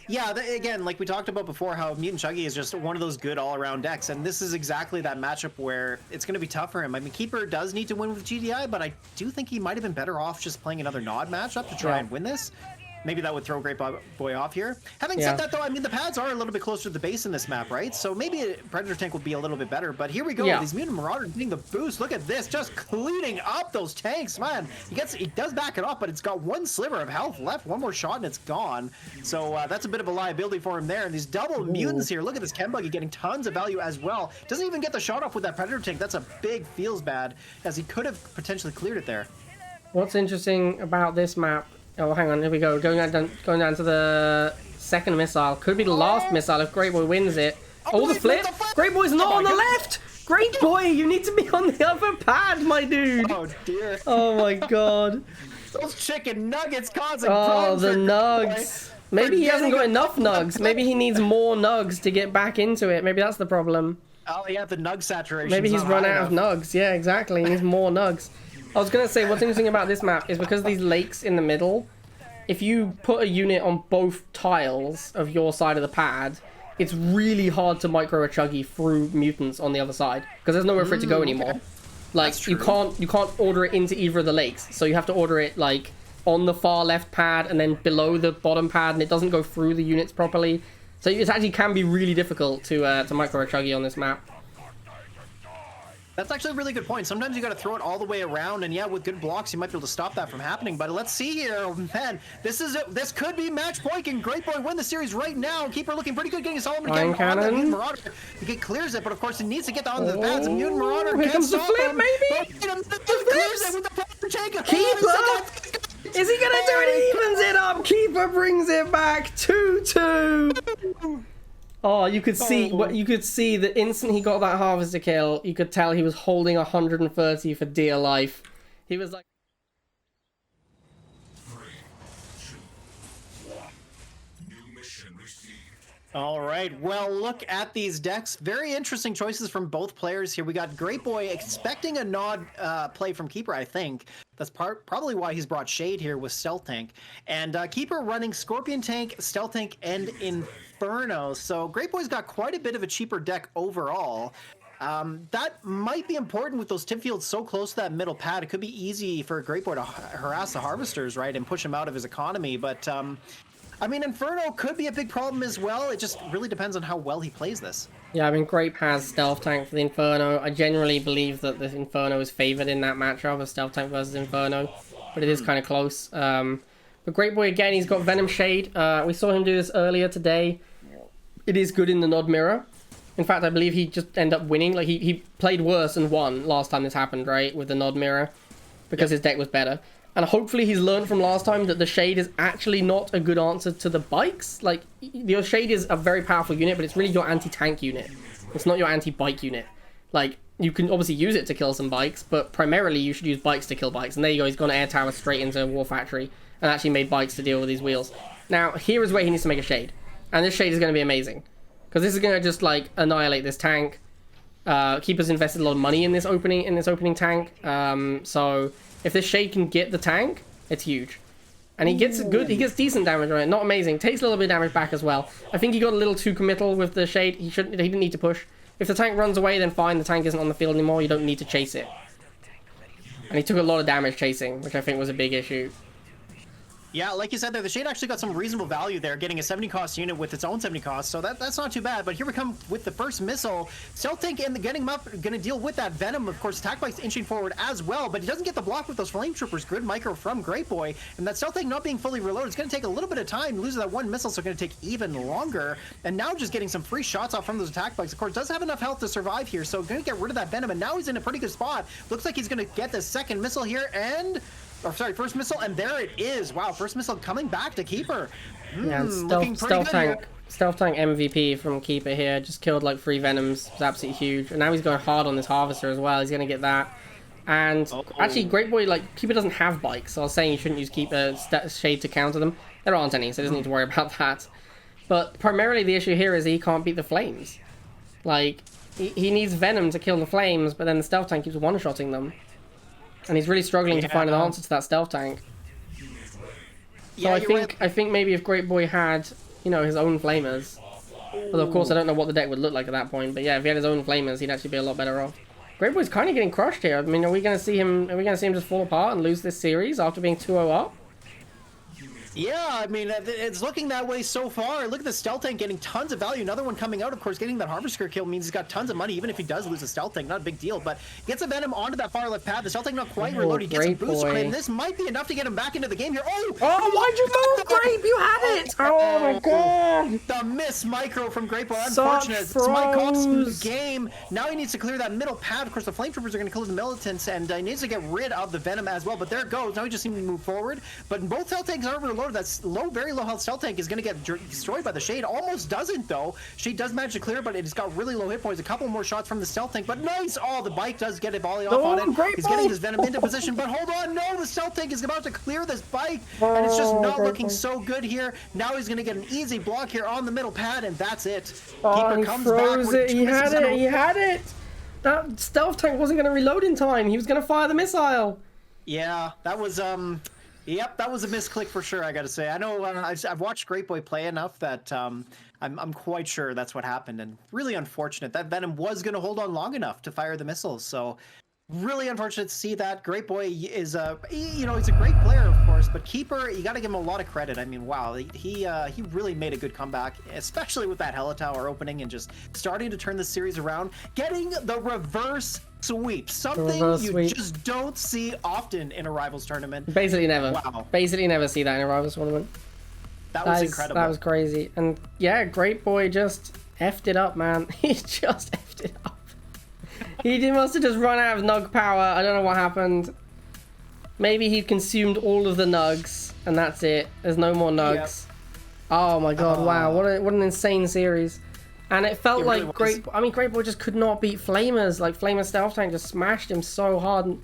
Yeah, again, like we talked about before, how Mutant Chuggy is just one of those good all-around decks, and this is exactly that matchup where it's going to be tough for him. I mean, Keeper does need to win with GDI, but I do think he might have been better off just playing another Nod matchup to try and win this. Maybe that would throw Great Boy off here. Having said that, though, I mean, the pads are a little bit closer to the base in this map, right? So maybe a Predator tank would be a little bit better. But here we go. These Mutant Marauders getting the boost. Look at this. Just cleaning up those tanks, man. He does back it off, but it's got one sliver of health left. One more shot, and it's gone. So that's a bit of a liability for him there. And these double mutants here. Look at this Chem Buggy getting tons of value as well. Doesn't even get the shot off with that Predator tank. That's a big feels bad, as he could have potentially cleared it there. What's interesting about this map... Oh, hang on, here we go. Going down to the second missile. Could be the last missile if Great Boy wins it. Oh, the flip! Great Boy's not on the left! Great Boy, you need to be on the other pad, my dude! Oh, dear. Oh, my God. Those chicken nuggets causing problems. Oh, the nugs. Maybe he hasn't got enough nugs. Maybe he needs more nugs to get back into it. Maybe that's the problem. Oh, yeah, the nug saturation. Maybe he's run out of nugs. Yeah, exactly. He needs more nugs. I was going to say, what's interesting about this map is because of these lakes in the middle, if you put a unit on both tiles of your side of the pad, it's really hard to micro a Chuggy through mutants on the other side, because there's nowhere for it to go anymore. Okay. Like, you can't order it into either of the lakes, so you have to order it, like, on the far left pad and then below the bottom pad, and it doesn't go through the units properly. So it actually can be really difficult to micro a Chuggy on this map. That's actually a really good point. Sometimes you got to throw it all the way around, and yeah, with good blocks, you might be able to stop that from happening. But let's see here, oh, man. This could be match point. Can Great Boy win the series right now? Keeper looking pretty good, getting a solid again on the Mutant Marauder. He clears it, but of course he needs to get onto the pads. And Mutant Marauder here comes the flip, maybe. Keeper. Is he gonna do it? He evens it up. Keeper brings it back 2-2. Oh, you could see the instant he got that harvester kill, you could tell he was holding 130 for dear life. He was like... 3, 2, 1. New mission received. All right, well, look at these decks. Very interesting choices from both players here. We got Great Boy expecting a Nod play from Keeper, I think. That's probably why he's brought Shade here with Stealth Tank. And Keeper running Scorpion Tank, Stealth Tank, and Inferno. So Great Boy's got quite a bit of a cheaper deck overall. That might be important with those tip fields so close to that middle pad. It could be easy for Great Boy to harass the Harvesters, right, and push him out of his economy. But, I mean, Inferno could be a big problem as well. It just really depends on how well he plays this. Yeah, I mean, Grape has Stealth Tank for the Inferno. I generally believe that the Inferno is favored in that matchup of Stealth Tank versus Inferno, but it is kind of close. But Great Boy, again, he's got Venom Shade. We saw him do this earlier today. It is good in the Nod Mirror. In fact, I believe he just ended up winning. Like, he played worse and won last time this happened, right? With the Nod Mirror. Because his deck was better. And hopefully he's learned from last time that the Shade is actually not a good answer to the bikes. Like, your Shade is a very powerful unit, but it's really your anti-tank unit. It's not your anti-bike unit. Like, you can obviously use it to kill some bikes, but primarily you should use bikes to kill bikes. And there you go, he's gone Air Tower straight into War Factory and actually made bikes to deal with these wheels. Now, here is where he needs to make a Shade. And this Shade is going to be amazing. Because this is going to just, like, annihilate this tank. Keeper's invested a lot of money in this opening tank. So if this Shade can get the tank, it's huge. And he gets decent damage on it. Not amazing. Takes a little bit of damage back as well. I think he got a little too committal with the Shade. He didn't need to push. If the tank runs away, then fine. The tank isn't on the field anymore. You don't need to chase it. And he took a lot of damage chasing, which I think was a big issue. Yeah, like you said there, the Shade actually got some reasonable value there, getting a 70 cost unit with its own 70 cost, so that's not too bad. But here we come with the first missile. Stealth Tank and getting him up, going to deal with that Venom. Of course, Attack Bike's inching forward as well, but he doesn't get the block with those Flame Troopers. Good micro from Great Boy, and that Stealth Tank not being fully reloaded is going to take a little bit of time. Losing that one missile, so going to take even longer. And now just getting some free shots off from those Attack Bikes. Of course, does have enough health to survive here, so going to get rid of that Venom, and now he's in a pretty good spot. Looks like he's going to get the second missile here, and... Oh, sorry, first missile, and there it is. Wow, first missile coming back to Keeper. Yeah, Stealth Tank MVP from Keeper here. Just killed like 3 Venoms. It's absolutely huge. And now he's going hard on this Harvester as well. He's going to get that. And actually, Great Boy, like, Keeper doesn't have bikes. So I was saying you shouldn't use Keeper Shade to counter them. There aren't any, so he doesn't need to worry about that. But primarily the issue here is he can't beat the Flames. Like, he needs Venom to kill the Flames, but then the Stealth Tank keeps one-shotting them. And he's really struggling to find an answer to that Stealth Tank. So I think maybe if Great Boy had, you know, his own Flamers. But of course I don't know what the deck would look like at that point. But yeah, if he had his own Flamers, he'd actually be a lot better off. Great Boy's kind of getting crushed here. I mean, are we going to see him just fall apart and lose this series after being 2-0 up? Yeah, I mean, it's looking that way so far. Look at the Stealth Tank getting tons of value. Another one coming out, of course, getting that Harvester kill means he's got tons of money, even if he does lose a Stealth Tank. Not a big deal, but gets a Venom onto that far left pad. The Stealth Tank not quite reloaded. He gets a boost on it, and this might be enough to get him back into the game here. Oh, why'd you move, Grape? You had it! Oh my god! The miss micro from Great Boy. Unfortunate. This might cost him the game. Now he needs to clear that middle pad. Of course, the Flame Troopers are going to kill the Militants, and he needs to get rid of the Venom as well. But there it goes. Now he just needs to move forward. But both Stealth Tanks are reloaded. That's very low health Stealth Tank is going to get destroyed by the Shade. Almost doesn't, though. Shade does manage to clear, but it's got really low hit points. A couple more shots from the Stealth Tank, but nice! Oh, the bike does get a volley off on it. He's getting his Venom into position, but hold on, no! The Stealth Tank is about to clear this bike, and it's just not looking so good here. Now he's going to get an easy block here on the middle pad, and that's it. Keeper comes back it. He had it! That Stealth Tank wasn't going to reload in time. He was going to fire the missile. Yeah, that was, Yep, that was a misclick for sure, I gotta say. I know I've watched Great Boy play enough that I'm quite sure that's what happened, and really unfortunate. That Venom was going to hold on long enough to fire the missiles, so really unfortunate to see that. Great Boy is he's a great player, of course, but Keeper, you got to give him a lot of credit. I mean, wow, he really made a good comeback, especially with that Hella Tower opening and just starting to turn the series around, getting the reverse sweep, something you just don't see often in a Rivals tournament. Basically never. Wow. Basically never see that in a Rivals tournament. That was incredible. That was crazy. And yeah, Great Boy just effed it up, man. He just effed it up. He must have just run out of Nug power. I don't know what happened. Maybe he consumed all of the Nugs, and that's it. There's no more Nugs. Yep. Oh my god, wow. What an insane series. And it felt like Great Boy just could not beat Flamers. Like, Flamer Stealth Tank just smashed him so hard. And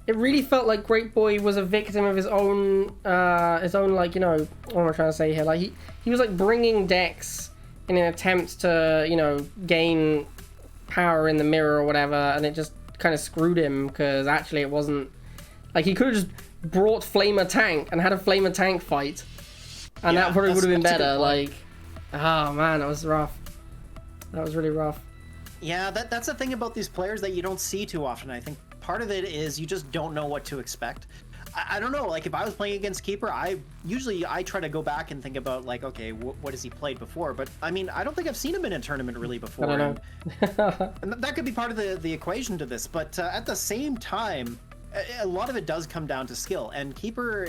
it really felt like Great Boy was a victim of his own, like, you know, what am I trying to say here? Like, he was, like, bringing decks in an attempt to, you know, gain power in the mirror or whatever, and it just kind of screwed him, because actually it wasn't, Like, he could have just brought Flamer Tank and had a Flamer Tank fight. And Yeah, that probably would have been that's a good better. point. Like, oh man, that was rough. That was really rough. Yeah, that's the thing about these players that you don't see too often. I think part of it is you just don't know what to expect. I don't know, like if I was playing against Keeper, I try to go back and think about like, okay, what has he played before? But I mean, I don't think I've seen him in a tournament really before. I don't know. And that could be part of the equation to this. But at the same time, a lot of it does come down to skill. And Keeper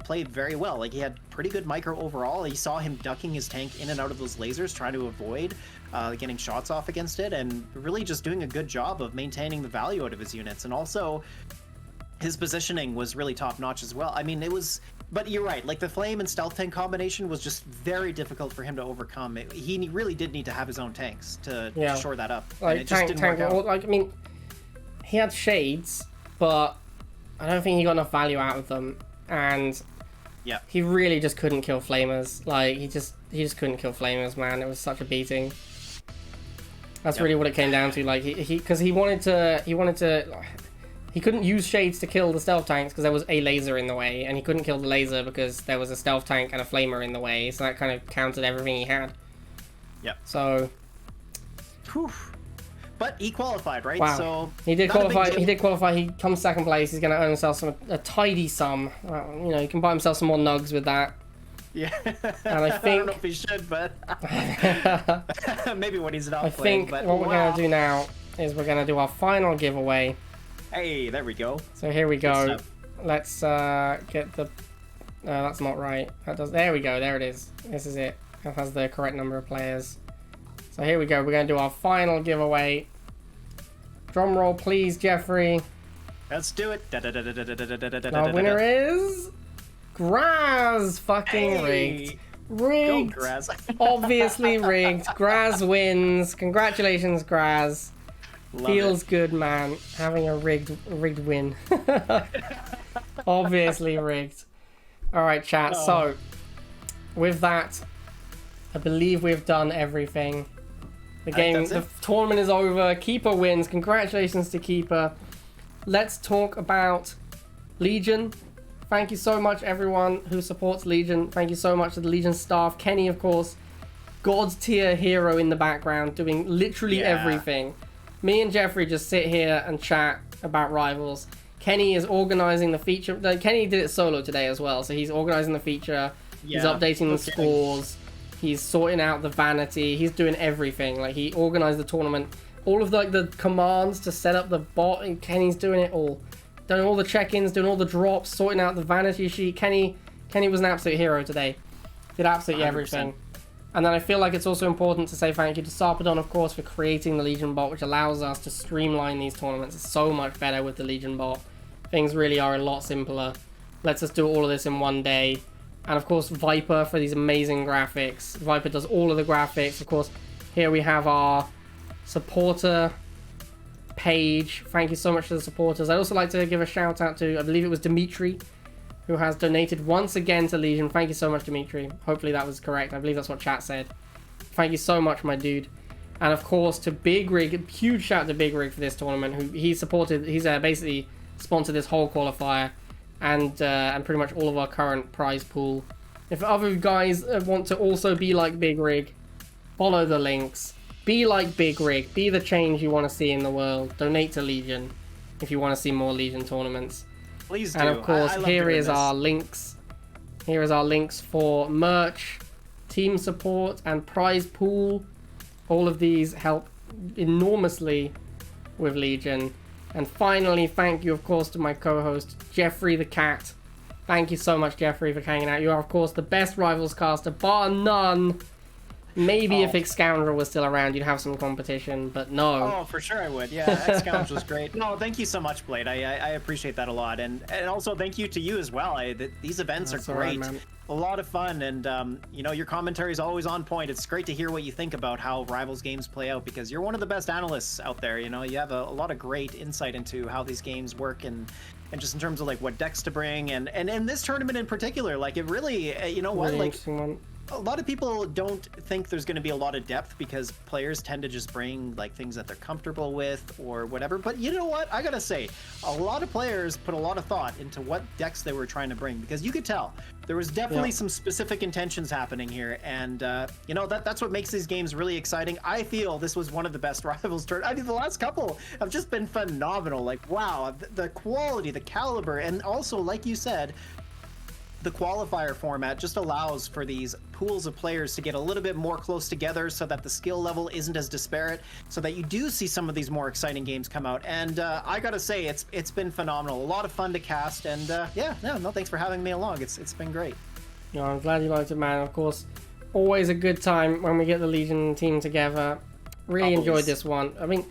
played very well. Like he had pretty good micro overall. You saw him ducking his tank in and out of those lasers, trying to avoid getting shots off against it, and really just doing a good job of maintaining the value out of his units. And also, his positioning was really top notch as well. I mean, it was, but you're right. Like the flame and stealth tank combination was just very difficult for him to overcome. He really did need to have his own tanks to shore that up. Like and it just didn't work out. Like I mean, he had shades, but I don't think he got enough value out of them. And Yeah. he really just couldn't kill flamers. Like he just couldn't kill flamers, man. It was such a beating. That's really what it came down to. Like because he wanted to. He couldn't use shades to kill the stealth tanks because there was a laser in the way, and he couldn't kill the laser because there was a stealth tank and a flamer in the way. So that kind of countered everything he had. Yeah. So. Whew. But he qualified, right? Wow. So he did not a big qualify. deal. He did qualify. He comes second place. He's going to earn himself a tidy sum. You know, he can buy himself some more nugs with that. Yeah. And I don't think know if he should, but maybe when he's not I playing. think But what we're wow. going to do now is we're going to do our final giveaway. Hey, there we go. So here we go. stuff. Let's get the. That's not right. That does. There we go. There it is. This is it. That has the correct number of players. So here we go. We're going to do our final giveaway. Drum roll, please, Jeffrey. Let's do it. Our winner is Graz. Fucking Hey. rigged. Go, Rigged. Graz. Obviously rigged. Graz wins. Congratulations, Graz. Love Feels it. good, man. Having a rigged win. Obviously rigged. All right, chat. Oh. So, with that, I believe we've done everything. The game, that's the it. tournament is over. Keeper wins. Congratulations to Keeper. Let's talk about Legion. Thank you so much, everyone who supports Legion. Thank you so much to the Legion staff. Kenny, of course, God tier hero in the background, doing literally Yeah. everything. Me and Jeffrey just sit here and chat about Rivals. Kenny is organizing the feature. Kenny did it solo today as well, so he's organizing the feature. He's Yeah, updating no the kidding. scores. He's sorting out the vanity. He's doing everything. Like, he organized the tournament. All of the commands to set up the bot, and Kenny's doing it all. Doing all the check-ins, doing all the drops, sorting out the vanity sheet. Kenny was an absolute hero today. Did absolutely 100%. everything. And then I feel like it's also important to say thank you to Sarpedon, of course, for creating the Legion bot, which allows us to streamline these tournaments. It's so much better with the Legion bot. Things really are a lot simpler. Lets us do all of this in one day. And of course, Viper for these amazing graphics. Viper does all of the graphics. Of course, here we have our supporter page. Thank you so much to the supporters. I'd also like to give a shout out to, I believe it was Dimitri, who has donated once again to Legion. Thank you so much, Dimitri. Hopefully that was correct. I believe that's what chat said. Thank you so much, my dude. And of course, to Big Rig, huge shout to Big Rig for this tournament, who he's basically sponsored this whole qualifier and pretty much all of our current prize pool. If other guys want to also be like Big Rig, follow the links. Be like Big Rig. Be the change you want to see in the world. Donate to Legion if you want to see more Legion tournaments. Please do. And of course, I love here doing is this. our links. Here is our links for merch, team support, and prize pool. All of these help enormously with Legion. And finally, thank you, of course, to my co-host, Jeffrey the Cat. Thank you so much, Jeffrey, for hanging out. You are, of course, the best Rivals caster, bar none. Maybe if X-Scoundrel was still around, you'd have some competition, but no. Oh, for sure I would. Yeah, X-Scoundrel was great. No, thank you so much, Blade. I appreciate that a lot. And also thank you to you as well. These events That's are all right, great. man. A lot of fun. And, you know, your commentary is always on point. It's great to hear what you think about how Rivals games play out, because you're one of the best analysts out there. You know, you have a lot of great insight into how these games work and just in terms of like what decks to bring. And in this tournament in particular, like it really, you know what, Really like interesting one. a lot of people don't think there's going to be a lot of depth because players tend to just bring like things that they're comfortable with or whatever. But you know what? I gotta say, a lot of players put a lot of thought into what decks they were trying to bring, because you could tell there was definitely some specific intentions happening here, and you know, that's what makes these games really exciting. I feel this was one of the best Rivals tournaments. I mean, the last couple have just been phenomenal. Like, wow, the quality, the caliber, and also, like you said, the qualifier format just allows for these pools of players to get a little bit more close together so that the skill level isn't as disparate, so that you do see some of these more exciting games come out. And I gotta say, it's been phenomenal. A lot of fun to cast, and yeah, no, thanks for having me along. It's been great. No, I'm glad you liked it, man. Of course, always a good time when we get the Legion team together. Really enjoyed this one. I mean,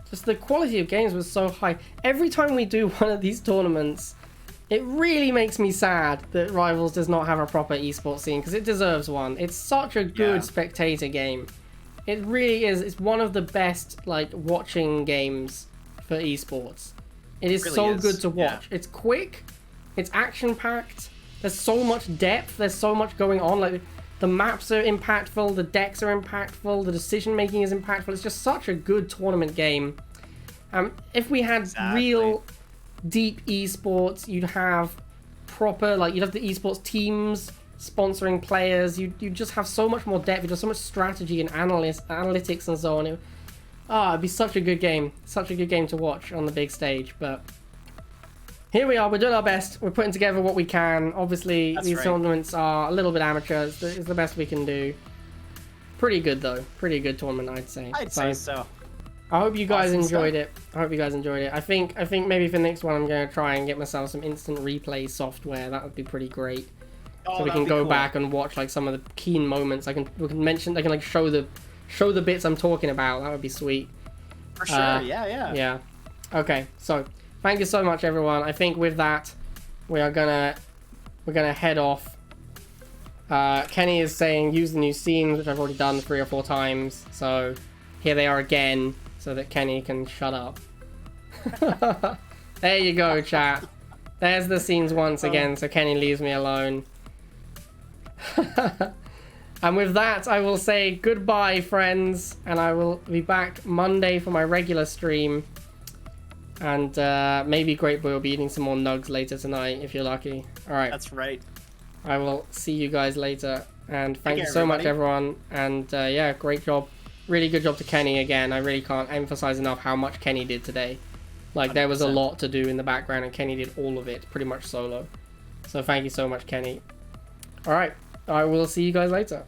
just the quality of games was so high. Every time we do one of these tournaments, it really makes me sad that Rivals does not have a proper esports scene, because it deserves one. It's such a good spectator game. It really is. It's one of the best, like, watching games for esports. It is so good to watch. It's quick. It's action-packed. There's so much depth. There's so much going on. Like, the maps are impactful. The decks are impactful. The decision-making is impactful. It's just such a good tournament game. If we had real deep esports, you'd have proper, like, you'd have the esports teams sponsoring players. You just have so much more depth. You'd have so much strategy and analytics and so on. It'd be such a good game. Such a good game to watch on the big stage. But here we are. We're doing our best. We're putting together what we can. Obviously, these tournaments are a little bit amateur. It's the best we can do. Pretty good, though. Pretty good tournament, I'd say. I'd say so. I hope you guys enjoyed it. I think maybe for the next one I'm going to try and get myself some instant replay software. That would be pretty great. So we can go back and watch like some of the keen moments. I can like show the bits I'm talking about. That would be sweet. For sure. Yeah. Okay. So thank you so much, everyone. I think with that we're gonna head off. Kenny is saying use the new scenes, which I've already done 3 or 4 times. So here they are again, so that Kenny can shut up. There you go, chat. There's the scenes once again, so Kenny leaves me alone. And with that, I will say goodbye, friends, and I will be back Monday for my regular stream. And maybe Great Boy will be eating some more nugs later tonight, if you're lucky. Alright. That's right. I will see you guys later. And thank you so much, everyone. And yeah, great job. Really good job to Kenny again. I really can't emphasize enough how much Kenny did today. Like, 100%. There was a lot to do in the background, and Kenny did all of it, pretty much solo. So thank you so much, Kenny. Alright, I will see you guys later.